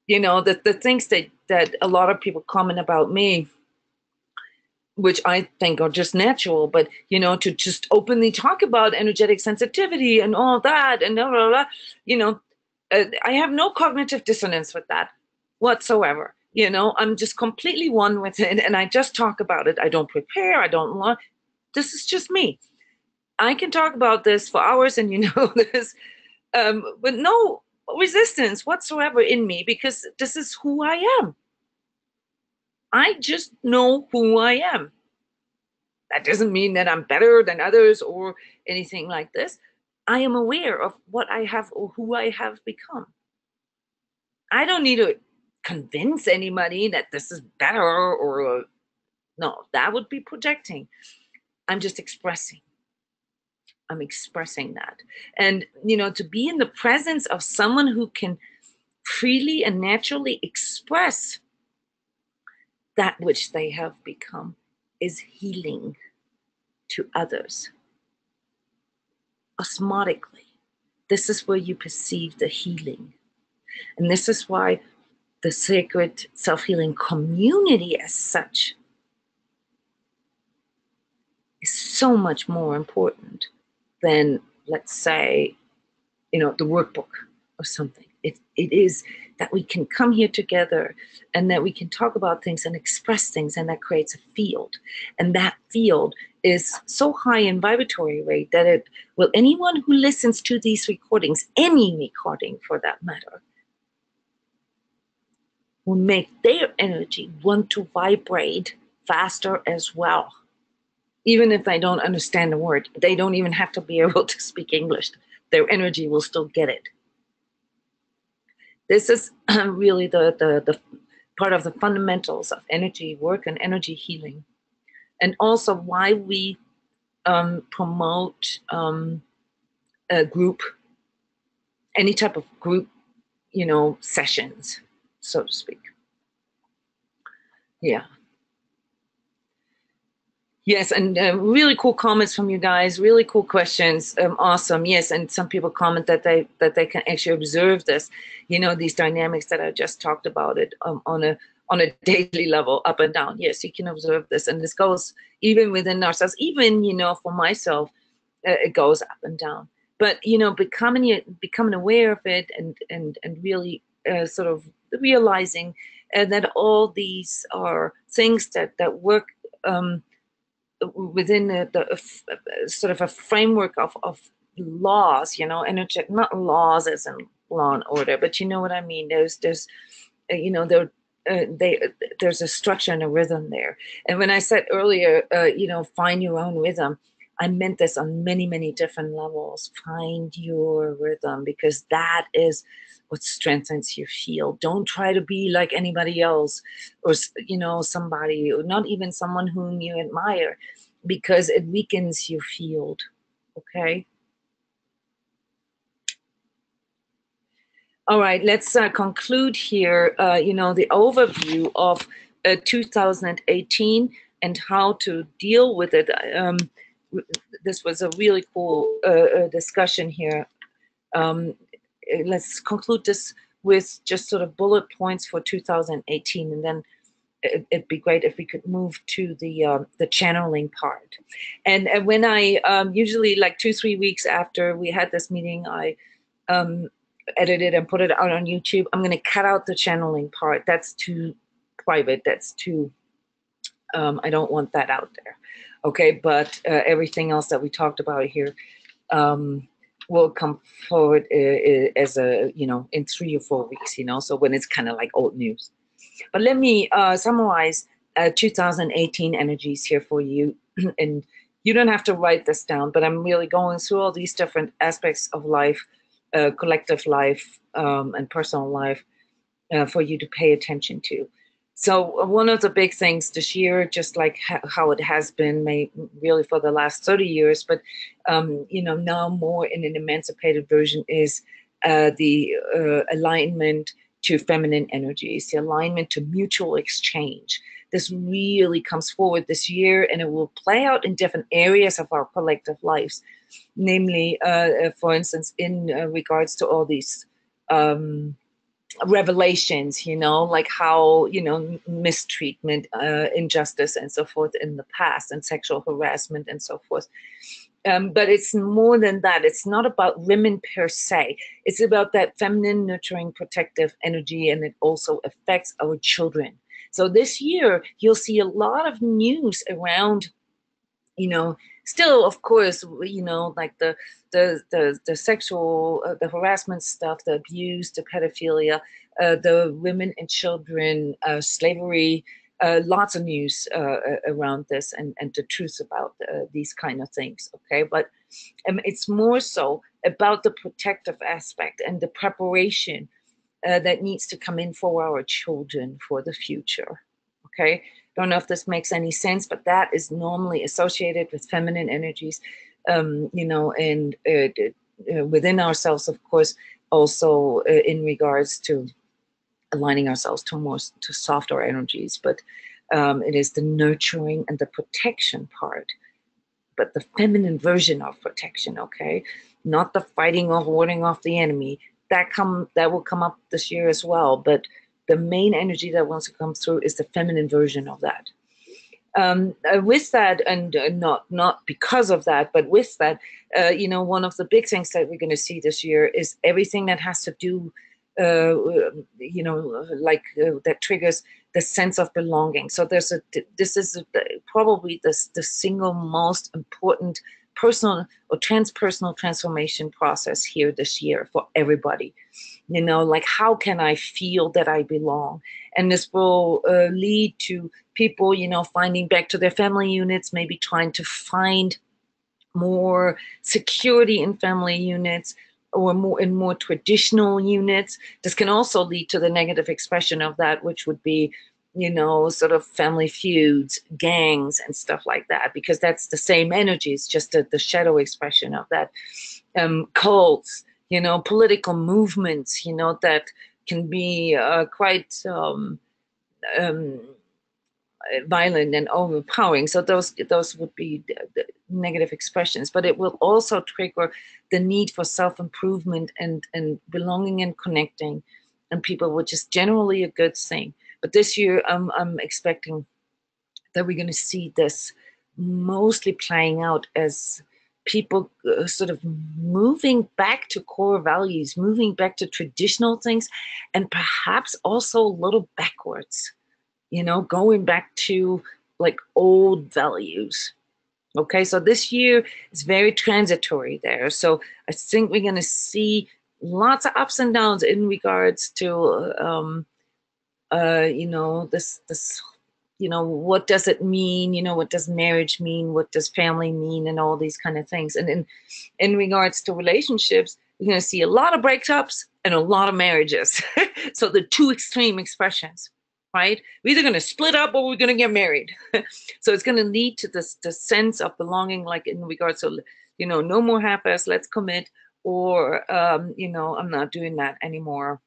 the things that a lot of people comment about me, which I think are just natural, but, to just openly talk about energetic sensitivity and all that and blah, blah, blah, I have no cognitive dissonance with that whatsoever. I'm just completely one with it, and I just talk about it. I don't prepare. I don't want. This is just me. I can talk about this for hours, and this, with no resistance whatsoever in me, because this is who I am. I just know who I am. That doesn't mean that I'm better than others or anything like this. I am aware of what I have or who I have become. I don't need to convince anybody that this is better or no, that would be projecting. I'm just expressing. I'm expressing that. And, to be in the presence of someone who can freely and naturally express that which they have become is healing to others. Osmotically, this is where you perceive the healing. And this is why the sacred self-healing community as such is so much more important than, let's say, the workbook or something. It is that we can come here together and that we can talk about things and express things, and that creates a field. And that field is so high in vibratory rate that anyone who listens to these recordings, any recording for that matter, will make their energy want to vibrate faster as well. Even if they don't understand the word, they don't even have to be able to speak English. Their energy will still get it. This is really the part of the fundamentals of energy work and energy healing. And also why we promote a group, any type of group, sessions, so to speak. Yeah. Yes, and really cool comments from you guys. Really cool questions. Awesome. Yes, and some people comment that they can actually observe this. These dynamics that I just talked about it on a daily level, up and down. Yes, you can observe this, and this goes even within ourselves. Even for myself, it goes up and down. But becoming aware of it, and really sort of realizing that all these are things that work. Within the sort of a framework of laws, energy, not laws as in law and order, but you know what I mean. There's there's a structure and a rhythm there. And when I said earlier, find your own rhythm, I meant this on many, many different levels. Find your rhythm, because that is what strengthens your field. Don't try to be like anybody else, or somebody, or not even someone whom you admire, because it weakens your field. Okay. All right, let's conclude here. The overview of 2018 and how to deal with it. This was a really cool discussion here. Let's conclude this with just sort of bullet points for 2018, and then it'd be great if we could move to the channeling part. And when I usually, like 2-3 weeks after we had this meeting, I edit it and put it out on YouTube. I'm going to cut out the channeling part. That's too private. That's too, I don't want that out there. Okay. But everything else that we talked about here will come forward as in 3 or 4 weeks, so when it's kind of like old news. But let me summarize 2018 energies here for you. And you don't have to write this down, but I'm really going through all these different aspects of life, collective life, and personal life for you to pay attention to. So one of the big things this year, just like how it has been really for the last 30 years, but now more in an emancipated version, is the alignment to feminine energies, the alignment to mutual exchange. This really comes forward this year, and it will play out in different areas of our collective lives. Namely, for instance, in regards to all these revelations, like how, mistreatment, injustice, and so forth in the past, and sexual harassment and so forth. But it's more than that. It's not about women per se. It's about that feminine, nurturing, protective energy, and it also affects our children. So this year, you'll see a lot of news around, still, of course, like the sexual, the harassment stuff, the abuse, the pedophilia, the women and children, slavery, lots of news around this, and the truth about these kind of things. Okay, but It's more so about the protective aspect and the preparation that needs to come in for our children for the future. Okay, don't know if this makes any sense, but that is normally associated with feminine energies, and within ourselves, of course, also in regards to aligning ourselves to softer energies. But it is the nurturing and the protection part, but the feminine version of protection. Okay, not the fighting or warding off the enemy. That will come up this year as well. But the main energy that wants to come through is the feminine version of that. With that, and not because of that, but with that, one of the big things that we're going to see this year is everything that has to do, that triggers the sense of belonging. So this is probably the single most important personal or transpersonal transformation process here this year for everybody. Like, how can I feel that I belong? And this will lead to people, finding back to their family units, maybe trying to find more security in family units or more traditional units. This can also lead to the negative expression of that, which would be, sort of family feuds, gangs, and stuff like that, because that's the same energy. It's just the shadow expression of that. Cults, political movements, that can be quite violent and overpowering. So those would be the negative expressions. But it will also trigger the need for self-improvement and belonging and connecting and people, which is generally a good thing. But this year, I'm expecting that we're going to see this mostly playing out as people sort of moving back to core values, moving back to traditional things, and perhaps also a little backwards, going back to like old values. Okay, so this year is very transitory there. So I think we're going to see lots of ups and downs in regards to this, what does it mean? What does marriage mean? What does family mean? And all these kind of things. And in regards to relationships, we're going to see a lot of breakups and a lot of marriages. So the two extreme expressions, right? We're either going to split up or we're going to get married. So it's going to lead to the sense of belonging, like in regards to, no more half-ass, let's commit, or, I'm not doing that anymore.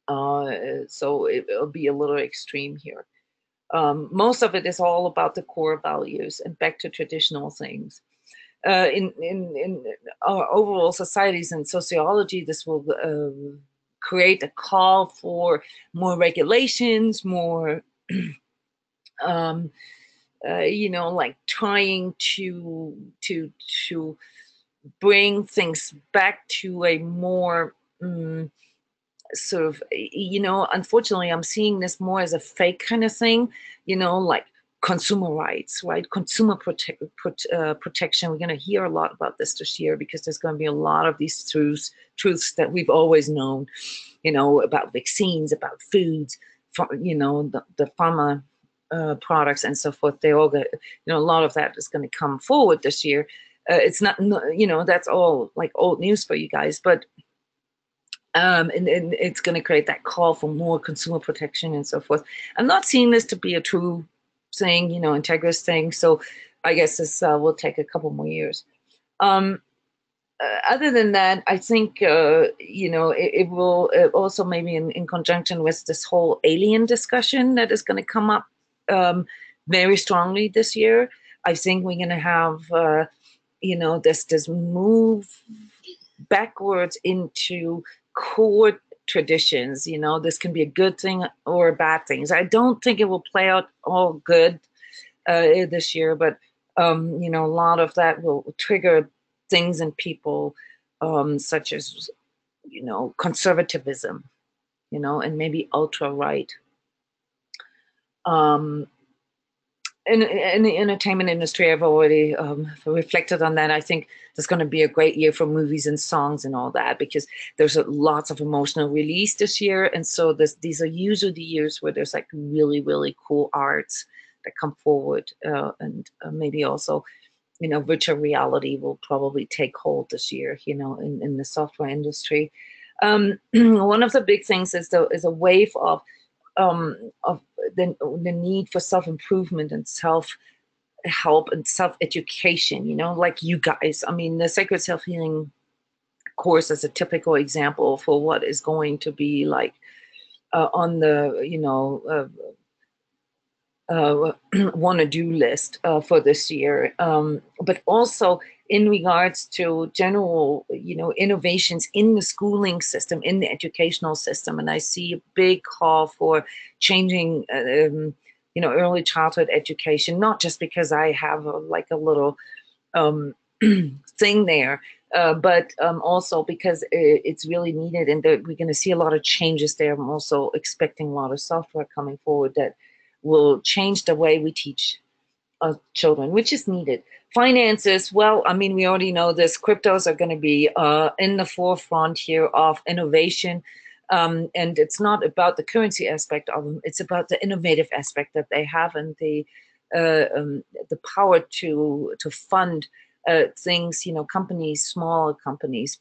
So it'll be a little extreme here. Most of it is all about the core values and back to traditional things. In our overall societies and sociology, this will create a call for more regulations, more, like trying to bring things back to a more sort of, unfortunately, I'm seeing this more as a fake kind of thing, like consumer rights, right? Consumer protection. We're going to hear a lot about this year because there's going to be a lot of these truths that we've always known, about vaccines, about foods, the pharma products and so forth. They all get, a lot of that is going to come forward this year. It's not, that's all like old news for you guys, but and it's going to create that call for more consumer protection and so forth. I'm not seeing this to be a true thing, integrous thing. So I guess this will take a couple more years. Other than that, I think, it will also maybe in conjunction with this whole alien discussion that is going to come up very strongly this year. I think we're going to have, this move backwards into core traditions. This can be a good thing or a bad thing. I don't think it will play out all good this year, but a lot of that will trigger things in people, such as conservatism, and maybe ultra right. In the entertainment industry, I've already reflected on that. I think there's going to be a great year for movies and songs and all that, because there's lots of emotional release this year. And so these are usually the years where there's like really, really cool arts that come forward, and maybe also virtual reality will probably take hold this year, in the software industry. One of the big things is a wave of the need for self-improvement and self-help and self-education, like you guys. I mean, the Sacred Self-Healing course is a typical example for what is going to be like on the, want to do list for this year, but also in regards to general, innovations in the schooling system, in the educational system. And I see a big call for changing, early childhood education, not just because I have a little um, thing there, but also because it's really needed, and that we're going to see a lot of changes there. I'm also expecting a lot of software coming forward that will change the way we teach children, which is needed. Finances, well, I mean, we already know this. Cryptos are going to be in the forefront here of innovation. And it's not about the currency aspect of them. It's about the innovative aspect that they have, and the power to fund things, companies, small companies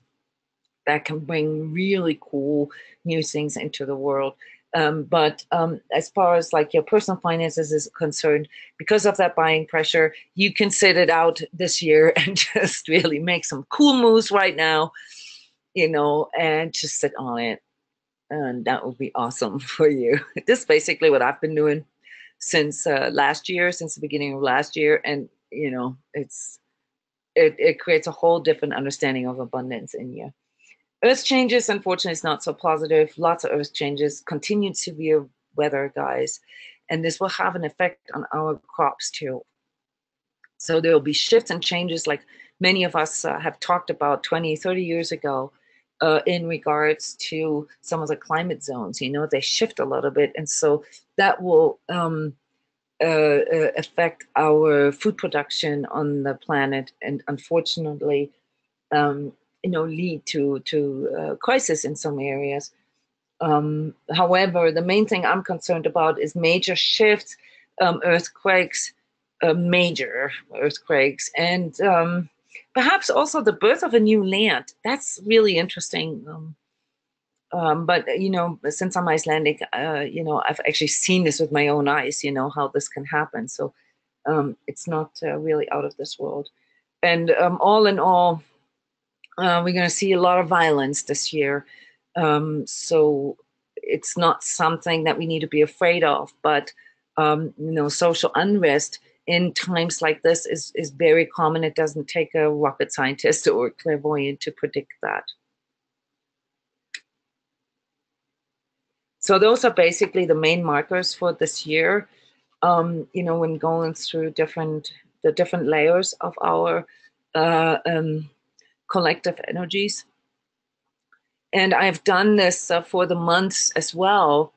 that can bring really cool new things into the world. But as far as like your personal finances is concerned, because of that buying pressure, you can sit it out this year and just really make some cool moves right now, and just sit on it. And that would be awesome for you. This is basically what I've been doing since last year, since the beginning of last year. And, it creates a whole different understanding of abundance in you. Earth changes, unfortunately, is not so positive. Lots of earth changes, continued severe weather, guys. And this will have an effect on our crops too. So there will be shifts and changes like many of us have talked about 20, 30 years ago in regards to some of the climate zones. They shift a little bit. And so that will affect our food production on the planet, and unfortunately, lead to crisis in some areas. However, the main thing I'm concerned about is major shifts, earthquakes, major earthquakes, and perhaps also the birth of a new land. That's really interesting. But since I'm Icelandic, I've actually seen this with my own eyes. How this can happen. So it's not really out of this world. And all in all, we're going to see a lot of violence this year. So it's not something that we need to be afraid of. But social unrest in times like this is very common. It doesn't take a rocket scientist or a clairvoyant to predict that. So those are basically the main markers for this year. When going through the different layers of our collective energies. And I've done this for the months as well,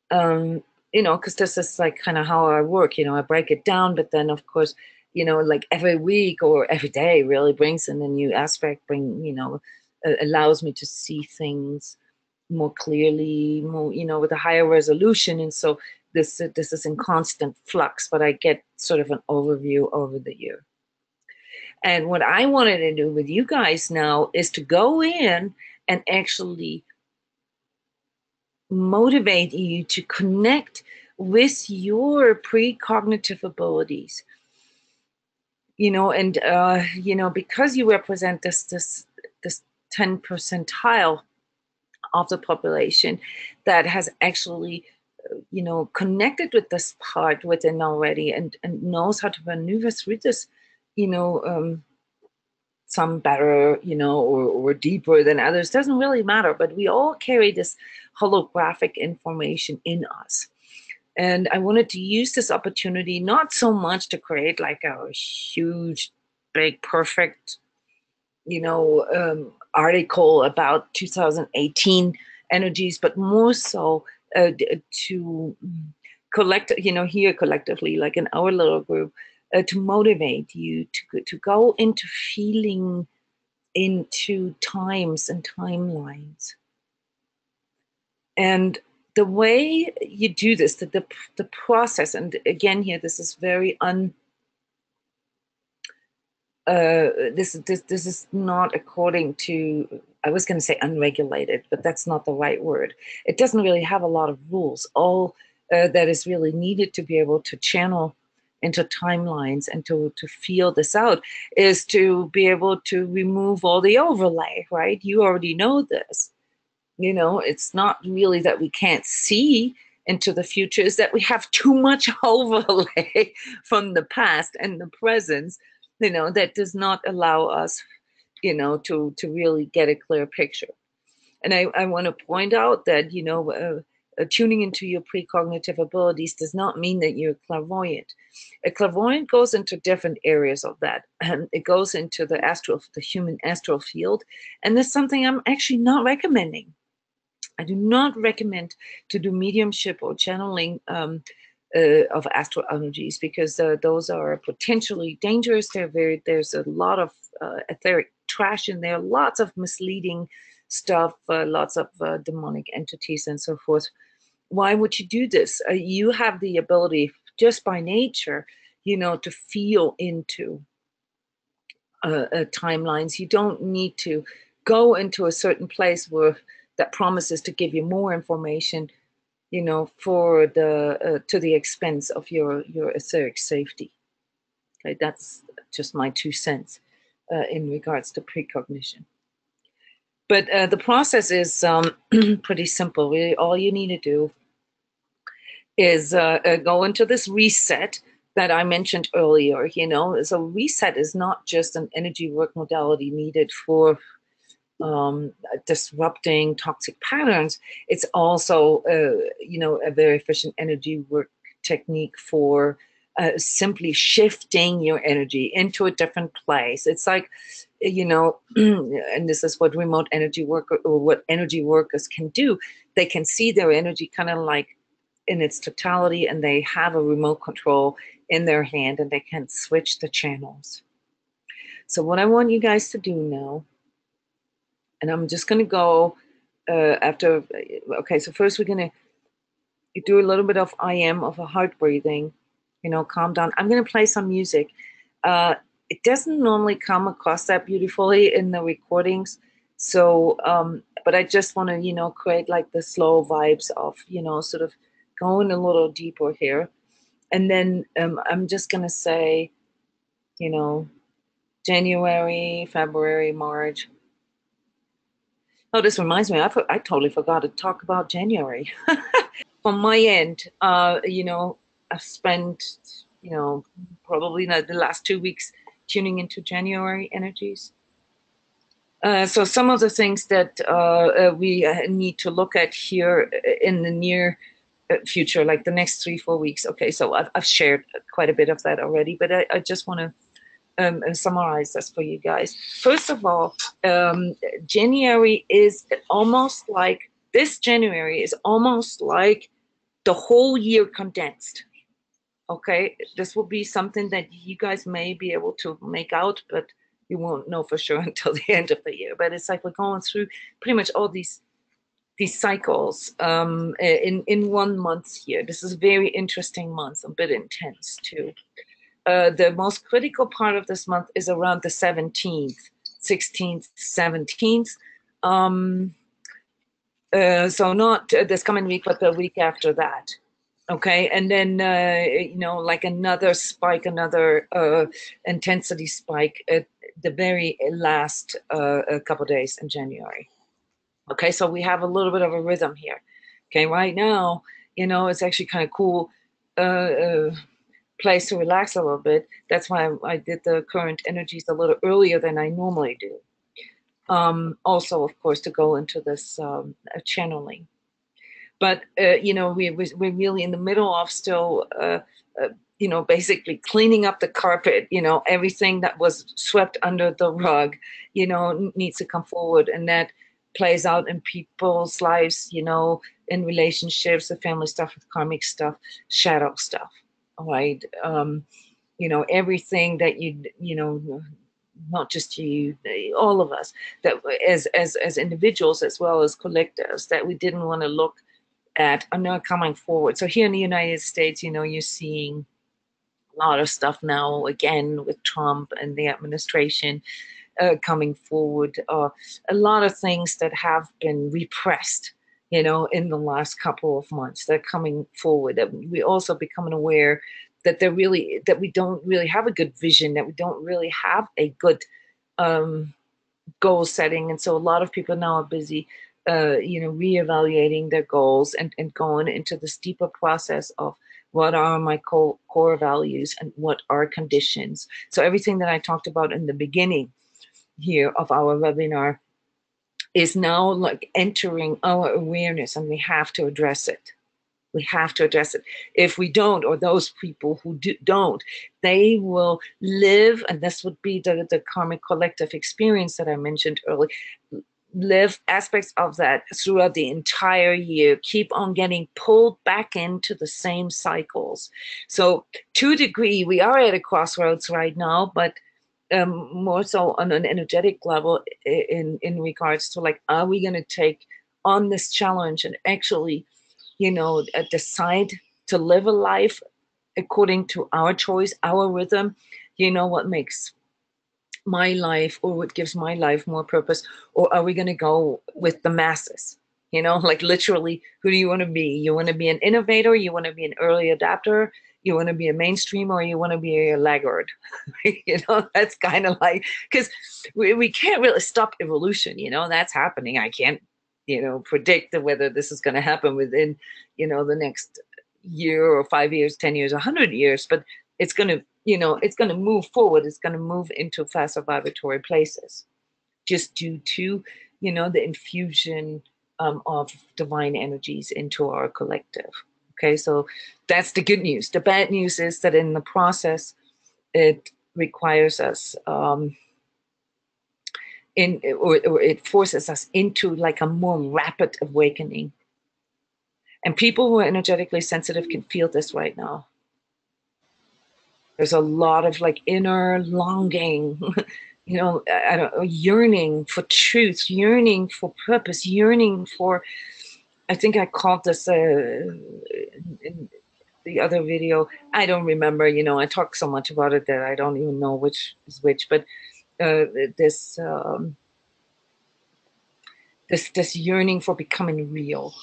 because this is like kind of how I work. I break it down, but then of course, like every week or every day really brings in a new aspect, allows me to see things more clearly, more, with a higher resolution. And so this is in constant flux, but I get sort of an overview over the year. And what I wanted to do with you guys now is to go in and actually motivate you to connect with your precognitive abilities. And because you represent this 10 percentile of the population that has actually connected with this part within already, and knows how to maneuver through this, some better, or deeper than others, doesn't really matter, but we all carry this holographic information in us. And I wanted to use this opportunity not so much to create like a huge, big, perfect, article about 2018 energies, but more so to collect, here collectively, like in our little group, to motivate you to go into feeling into times and timelines. And the way you do this, the process, and again here, this is very this is not according to, I was going to say unregulated, but that's not the right word. It doesn't really have a lot of rules. All that is really needed to be able to channel into timelines and to feel this out is to be able to remove all the overlay, right? You already know this. You know, it's not really that we can't see into the future, is that we have too much overlay from the past and the present, you know, that does not allow us, you know, to really get a clear picture. And I want to point out that, you know, tuning into your precognitive abilities does not mean that you're clairvoyant. A clairvoyant goes into different areas of that, and it goes into the human astral field, and that's something I'm actually not recommending. I do not recommend to do mediumship or channeling of astral energies, because those are potentially dangerous. There's a lot of etheric trash in there, lots of misleading stuff, lots of demonic entities and so forth. Why would you do this? You have the ability just by nature, you know, to feel into timelines. You don't need to go into a certain place where that promises to give you more information, you know, for the to the expense of your etheric safety. Okay, that's just my 2 cents in regards to precognition. But the process is pretty simple. Really, all you need to do is go into this reset that I mentioned earlier. You know, so reset is not just an energy work modality needed for disrupting toxic patterns. It's also, you know, a very efficient energy work technique for simply shifting your energy into a different place. It's like, you know, and this is what remote energy work or what energy workers can do. They can see their energy kind of like in its totality, and they have a remote control in their hand, and they can switch the channels. So what I want you guys to do now, and I'm just going to go after. Okay, so first we're going to do a little bit of of a heart breathing, you know, calm down. I'm going to play some music. It doesn't normally come across that beautifully in the recordings. So, but I just want to, you know, create like the slow vibes of, you know, sort of going a little deeper here. And then I'm just going to say, you know, January, February, March. Oh, this reminds me, I totally forgot to talk about January. From my end, you know, I've spent, you know, probably the last 2 weeks tuning into January energies. So some of the things that we need to look at here in the near future, like the next 3-4 weeks. Okay, so I've shared quite a bit of that already, but I just want to summarize this for you guys. First of all, January is almost like, this January is almost like the whole year condensed. Okay, this will be something that you guys may be able to make out, but you won't know for sure until the end of the year. But it's like we're going through pretty much all these cycles in 1 month here. This is a very interesting month, a bit intense too. The most critical part of this month is around the 17th, 16th, 17th. So not this coming week, but the week after that. Okay, and then you know, like another spike, another intensity spike at the very last couple days in January. Okay, so we have a little bit of a rhythm here. Okay, right now, you know, it's actually kind of cool place to relax a little bit. That's why I did the current energies a little earlier than I normally do. Also, of course, to go into this channeling. But you know, we're really in the middle of still, you know, basically cleaning up the carpet. You know, everything that was swept under the rug, you know, needs to come forward, and that plays out in people's lives. You know, in relationships, the family stuff, with karmic stuff, shadow stuff. All right, you know, everything that you know, not just you, all of us, that as individuals as well as collectives, that we didn't want to look at are now coming forward. So here in the United States, you know, you're seeing a lot of stuff now, again, with Trump and the administration coming forward. A lot of things that have been repressed, in the last couple of months, they're coming forward. That we also becoming aware that that we don't really have a good vision, that we don't really have a good um, goal setting. And so a lot of people now are busy, reevaluating their goals and going into this deeper process of what are my core values and what are conditions. So everything that I talked about in the beginning here of our webinar is now like entering our awareness, and we have to address it. We have to address it. If we don't, or those people who don't, they will live, and this would be the karmic collective experience that I mentioned earlier, live aspects of that throughout the entire year, keep on getting pulled back into the same cycles. So to a degree, we are at a crossroads right now, but more so on an energetic level in regards to like, are we going to take on this challenge and actually decide to live a life according to our choice, our rhythm, what makes my life or what gives my life more purpose? Or are we going to go with the masses? Like literally, who do you want to be? You want to be an innovator? You want to be an early adapter? You want to be a mainstream, or you want to be a laggard? That's kind of like, because we can't really stop evolution. That's happening. I can't predict whether this is going to happen within the next year or 5 years, 10 years, 100 years, but it's going to it's going to move forward. It's going to move into fast vibratory places, just due to the infusion of divine energies into our collective. Okay, so that's the good news. The bad news is that in the process, it requires us or it forces us into like a more rapid awakening. And people who are energetically sensitive can feel this right now. There's a lot of like inner longing, I don't know, yearning for truth, yearning for purpose, yearning for, I think I called this in the other video. I don't remember, I talk so much about it that I don't even know which is which, but this yearning for becoming real.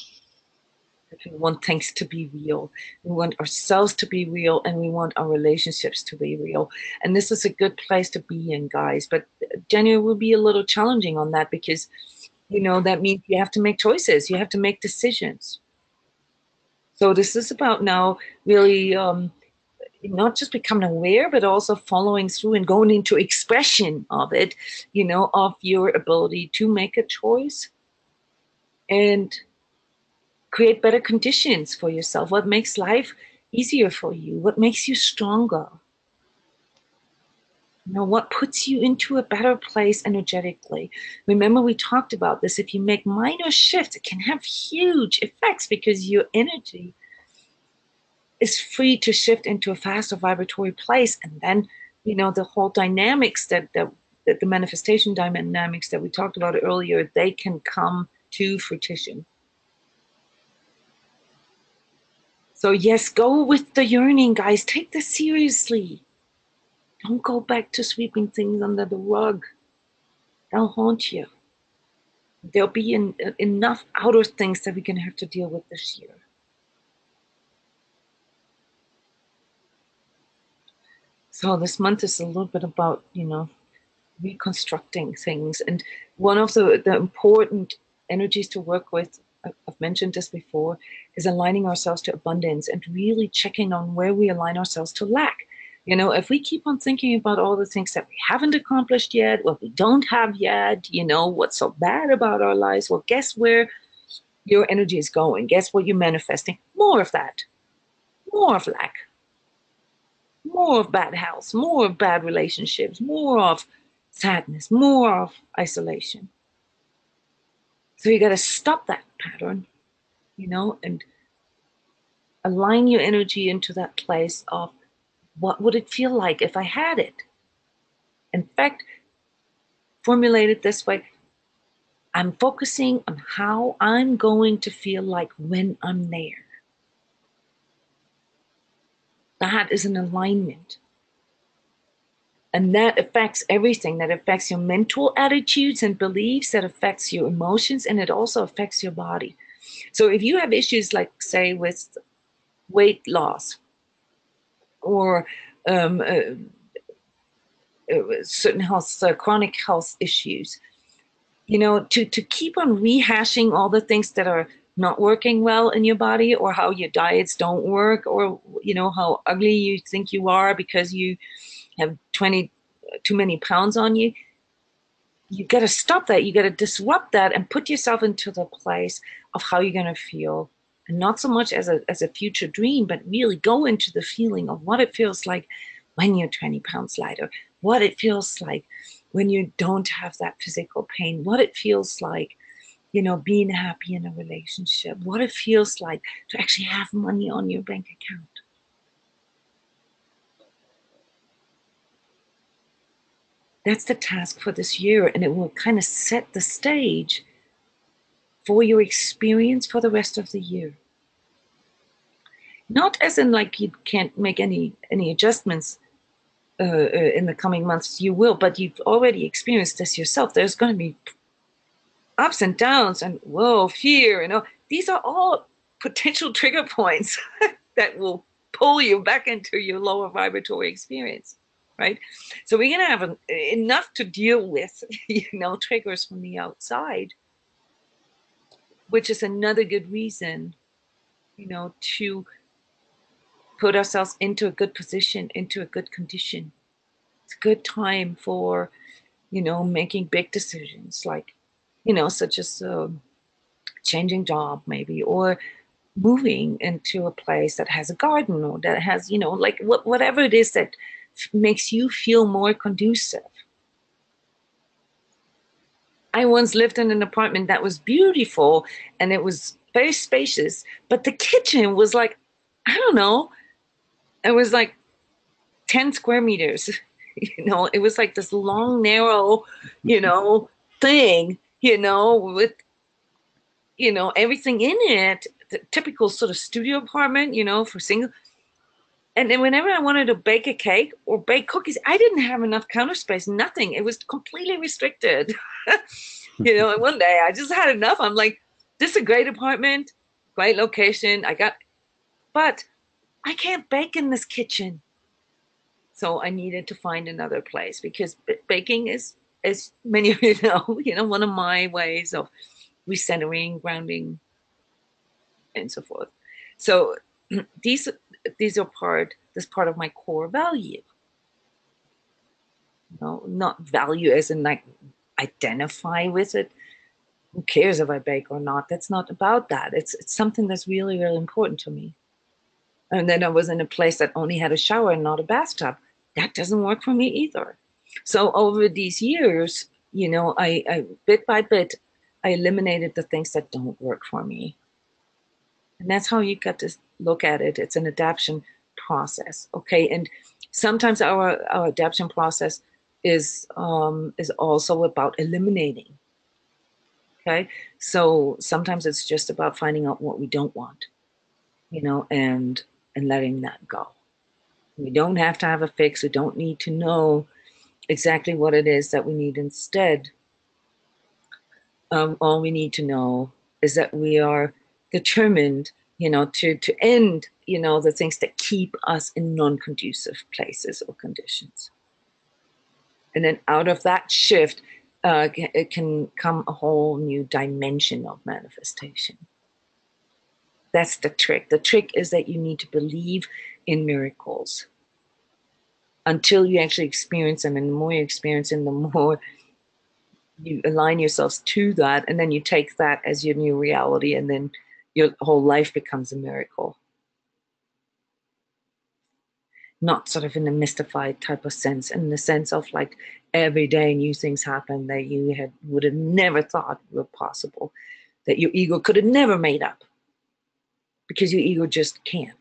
We want things to be real. We want ourselves to be real, and we want our relationships to be real. And this is a good place to be in, guys. But January will be a little challenging on that because, that means you have to make choices. You have to make decisions. So this is about now really not just becoming aware, but also following through and going into expression of it, of your ability to make a choice and create better conditions for yourself. What makes life easier for you? What makes you stronger? What puts you into a better place energetically? Remember, we talked about this. If you make minor shifts, it can have huge effects because your energy is free to shift into a faster vibratory place. And then, the whole dynamics that the manifestation dynamics that we talked about earlier, they can come to fruition. So yes, go with the yearning, guys. Take this seriously. Don't go back to sweeping things under the rug. They'll haunt you. There'll be enough outer things that we're going to have to deal with this year. So this month is a little bit about, reconstructing things. And one of the important energies to work with, I've mentioned this before, is aligning ourselves to abundance and really checking on where we align ourselves to lack. If we keep on thinking about all the things that we haven't accomplished yet, what we don't have yet, what's so bad about our lives, well, guess where your energy is going? Guess what you're manifesting? More of that. More of lack. More of bad health. More of bad relationships. More of sadness. More of isolation. So you got to stop that pattern, and align your energy into that place of what would it feel like if I had it? In fact, formulate it this way. I'm focusing on how I'm going to feel like when I'm there. that is an alignment. And that affects everything. That affects your mental attitudes and beliefs, that affects your emotions, and it also affects your body. So if you have issues like, say, with weight loss or certain health, chronic health issues, to keep on rehashing all the things that are not working well in your body, or how your diets don't work, or how ugly you think you are because you have 20 too many pounds on you. You got to stop that. You got to disrupt that and put yourself into the place of how you're going to feel, and not so much as a future dream, but really go into the feeling of what it feels like when you're 20 pounds lighter, what it feels like when you don't have that physical pain, what it feels like, being happy in a relationship, what it feels like to actually have money on your bank account. That's the task for this year, and it will kind of set the stage for your experience for the rest of the year. Not as in like you can't make any adjustments in the coming months, you will, but you've already experienced this yourself. There's going to be ups and downs and fear, these are all potential trigger points that will pull you back into your lower vibratory experience, right? So we're going to have enough to deal with, triggers from the outside, which is another good reason, to put ourselves into a good position, into a good condition. It's a good time for, making big decisions, like, such as changing job maybe, or moving into a place that has a garden, or that has, like whatever it is that makes you feel more conducive. I once lived in an apartment that was beautiful and it was very spacious, but the kitchen was like, I don't know, it was like 10 square meters. It was like this long, narrow, thing, with, everything in it, the typical sort of studio apartment, for single. And then whenever I wanted to bake a cake or bake cookies, I didn't have enough counter space, nothing. It was completely restricted. And one day I just had enough. I'm like, this is a great apartment, great location. But I can't bake in this kitchen. So I needed to find another place, because baking is, as many of you know, one of my ways of recentering, grounding, and so forth. So these are this part of my core value. Not value as in like identify with it. Who cares if I bake or not? That's not about that. It's something that's really, really important to me. And then I was in a place that only had a shower and not a bathtub. That doesn't work for me either. So over these years, I bit by bit, I eliminated the things that don't work for me. And that's how you got to look at it. It's an adaptation process, okay? And sometimes our adaptation process is also about eliminating, okay? So sometimes it's just about finding out what we don't want, and letting that go. We don't have to have a fix. We don't need to know exactly what it is that we need. Instead, all we need to know is that we are determined, to end, the things that keep us in non-conducive places or conditions. And then out of that shift, it can come a whole new dimension of manifestation. That's the trick. The trick is that you need to believe in miracles until you actually experience them. And the more you experience them, the more you align yourselves to that. And then you take that as your new reality. And then your whole life becomes a miracle. Not sort of in a mystified type of sense, in the sense of like every day new things happen that you would have never thought were possible, that your ego could have never made up, because your ego just can't.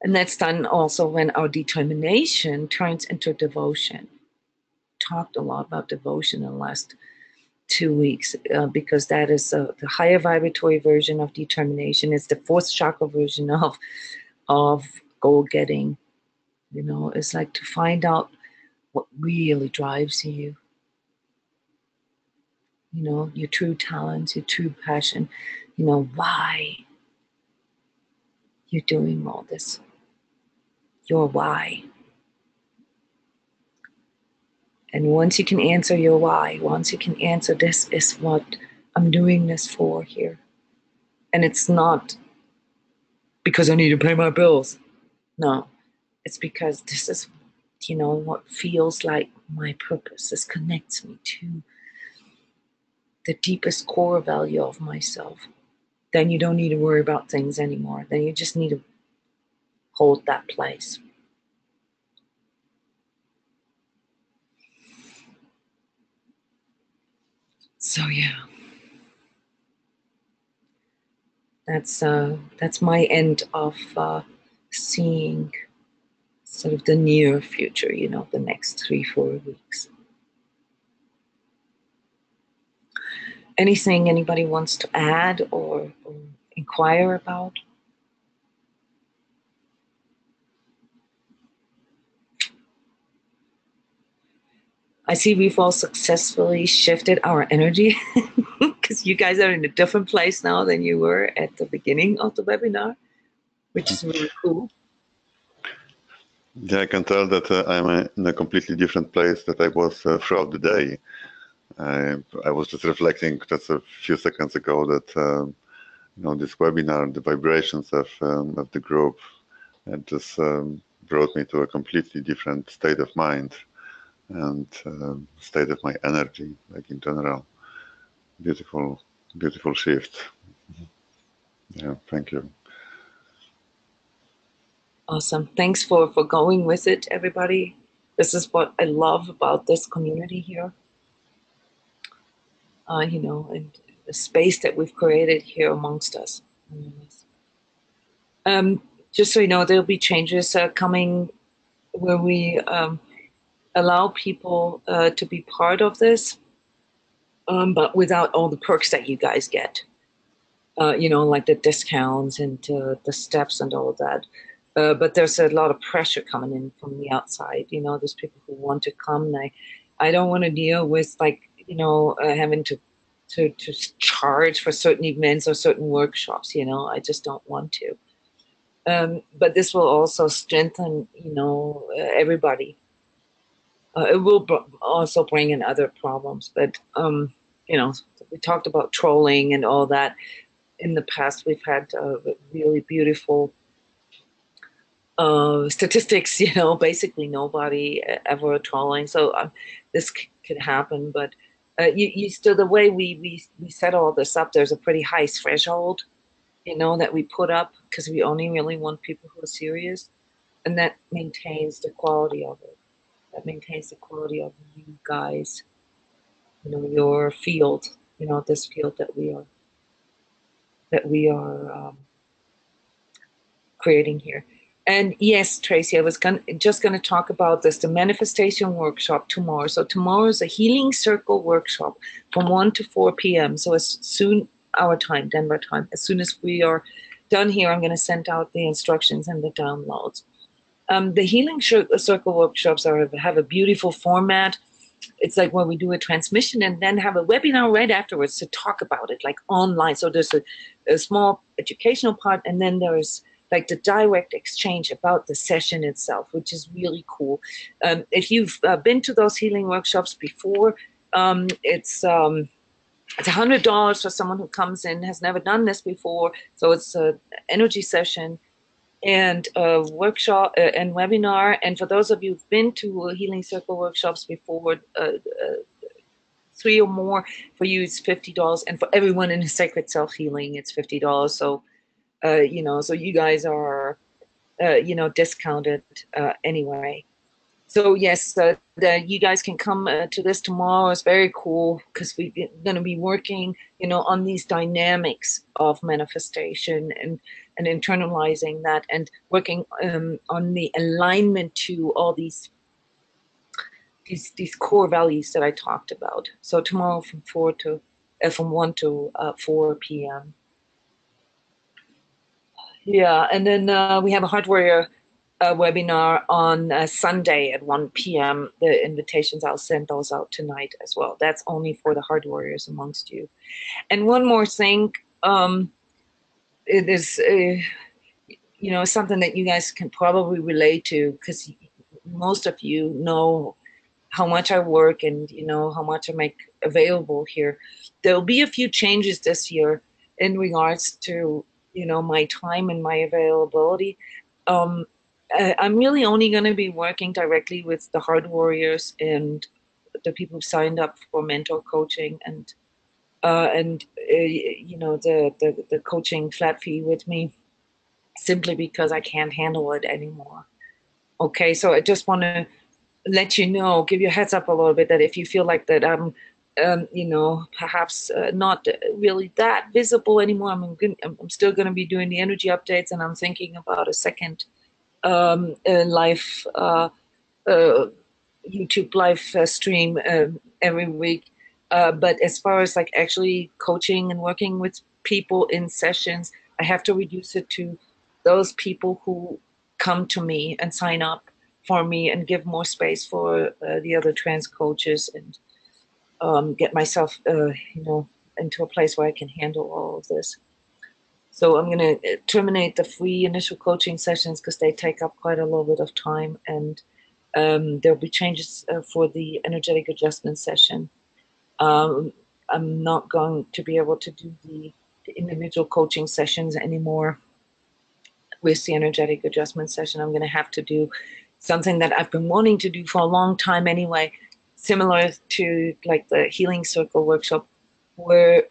And that's done also when our determination turns into devotion. Talked a lot about devotion in the last 2 weeks, because that is the higher vibratory version of determination. It's the fourth chakra version of goal getting. You know, it's like to find out what really drives you. You know, your true talents, your true passion. You know, why you're doing all this. Your why. And once you can answer your why, once you can answer this is what I'm doing this for here. And it's not because I need to pay my bills. No, it's because this is, you know, what feels like my purpose. This connects me to the deepest core value of myself. Then you don't need to worry about things anymore. Then you just need to hold that place. So yeah, that's my end of seeing sort of the near future, you know, the next 3-4 weeks. Anything anybody wants to add or inquire about? I see we've all successfully shifted our energy because you guys are in a different place now than you were at the beginning of the webinar, which is really cool. Yeah, I can tell that I'm in a completely different place that I was throughout the day. I was just reflecting just a few seconds ago that you know, this webinar, the vibrations of the group, it just brought me to a completely different state of mind and state of my energy, like in general. Beautiful, beautiful shift. Yeah, thank you. Awesome. Thanks for going with it, everybody. This is what I love about this community here. You know, and the space that we've created here amongst us. Just so you know, there'll be changes coming where we allow people to be part of this, but without all the perks that you guys get. You know, like the discounts and the steps and all of that. But there's a lot of pressure coming in from the outside. You know, there's people who want to come. And I don't want to deal with, like, you know, having to charge for certain events or certain workshops. You know, I just don't want to. But this will also strengthen, you know, everybody. It will also bring in other problems. But, you know, we talked about trolling and all that. In the past, we've had really beautiful statistics, you know, basically nobody ever trolling. So this could happen, but you still, the way we set all this up, there's a pretty high threshold, you know, that we put up because we only really want people who are serious, and that maintains the quality of it. That maintains the quality of you guys, you know, your field, you know, this field that we are creating here. And yes, Tracy, I was just going to talk about this, the manifestation workshop tomorrow. So tomorrow is a healing circle workshop from 1 to 4 p.m. So as soon, our time, Denver time, as soon as we are done here, I'm going to send out the instructions and the downloads. The healing circle workshops have a beautiful format. It's like when we do a transmission and then have a webinar right afterwards to talk about it, like online. So there's a small educational part, and then there's like the direct exchange about the session itself, which is really cool. If you've been to those healing workshops before, it's $100 for someone who comes in, has never done this before. So it's an energy session and a workshop and webinar. And for those of you who've been to healing circle workshops before, 3 or more, for you it's $50, and for everyone in Sacred Self Healing it's $50. So you know, so you guys are you know, discounted anyway. So yes, you guys can come to this tomorrow. It's very cool because we're going to be working, you know, on these dynamics of manifestation and internalizing that, and working on the alignment to all these these core values that I talked about. So tomorrow from 1 to 4 p.m. Yeah, and then we have a Heart Warrior webinar on Sunday at 1 p.m. The invitations, I'll send those out tonight as well. That's only for the Heart Warriors amongst you. And one more thing, it is, you know, something that you guys can probably relate to, because most of you know how much I work and you know how much I make available here. There'll be a few changes this year in regards to, you know, my time and my availability. I'm really only going to be working directly with the Heart Warriors and the people who signed up for mentor coaching and you know, the coaching flat fee with me, simply because I can't handle it anymore. Okay, so I just want to let you know, give you a heads up a little bit, that if you feel like that I'm, you know, perhaps not really that visible anymore, I'm still going to be doing the energy updates, and I'm thinking about a second live YouTube live stream every week. But as far as like actually coaching and working with people in sessions, I have to reduce it to those people who come to me and sign up for me, and give more space for the other trans coaches, and get myself, you know, into a place where I can handle all of this. So I'm going to terminate the free initial coaching sessions because they take up quite a little bit of time, and there'll be changes for the energetic adjustment session. I'm not going to be able to do the individual coaching sessions anymore with the energetic adjustment session. I'm going to have to do something that I've been wanting to do for a long time anyway, similar to like the Healing Circle workshop, where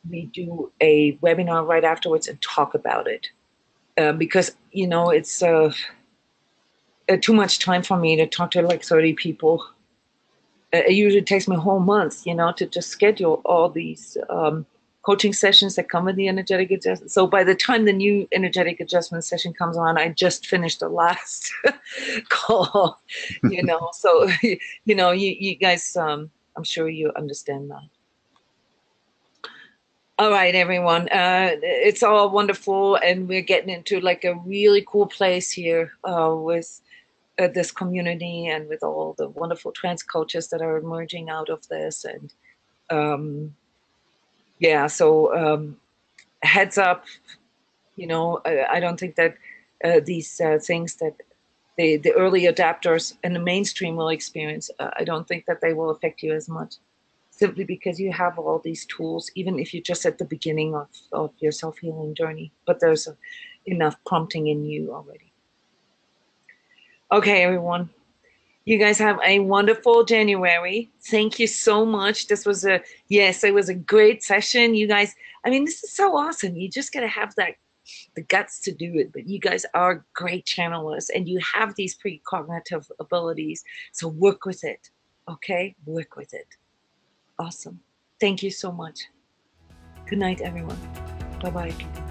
we do a webinar right afterwards and talk about it. Because, you know, it's too much time for me to talk to like 30 people. It usually takes me a whole month, you know, to just schedule all these coaching sessions that come with the energetic adjustment. So by the time the new energetic adjustment session comes on, I just finished the last call, you know. So, you know, you guys, I'm sure you understand that. All right, everyone. It's all wonderful, and we're getting into like a really cool place here with this community, and with all the wonderful trans coaches that are emerging out of this. And yeah, so heads up, you know, I don't think that these things that the early adapters and the mainstream will experience, I don't think that they will affect you as much, simply because you have all these tools, even if you're just at the beginning of your self-healing journey. But there's enough prompting in you already. Okay, everyone. You guys have a wonderful January. Thank you so much. This was yes, it was a great session. You guys, I mean, this is so awesome. You just got to have the guts to do it. But you guys are great channelers, and you have these precognitive abilities. So work with it. Okay? Work with it. Awesome. Thank you so much. Good night, everyone. Bye-bye.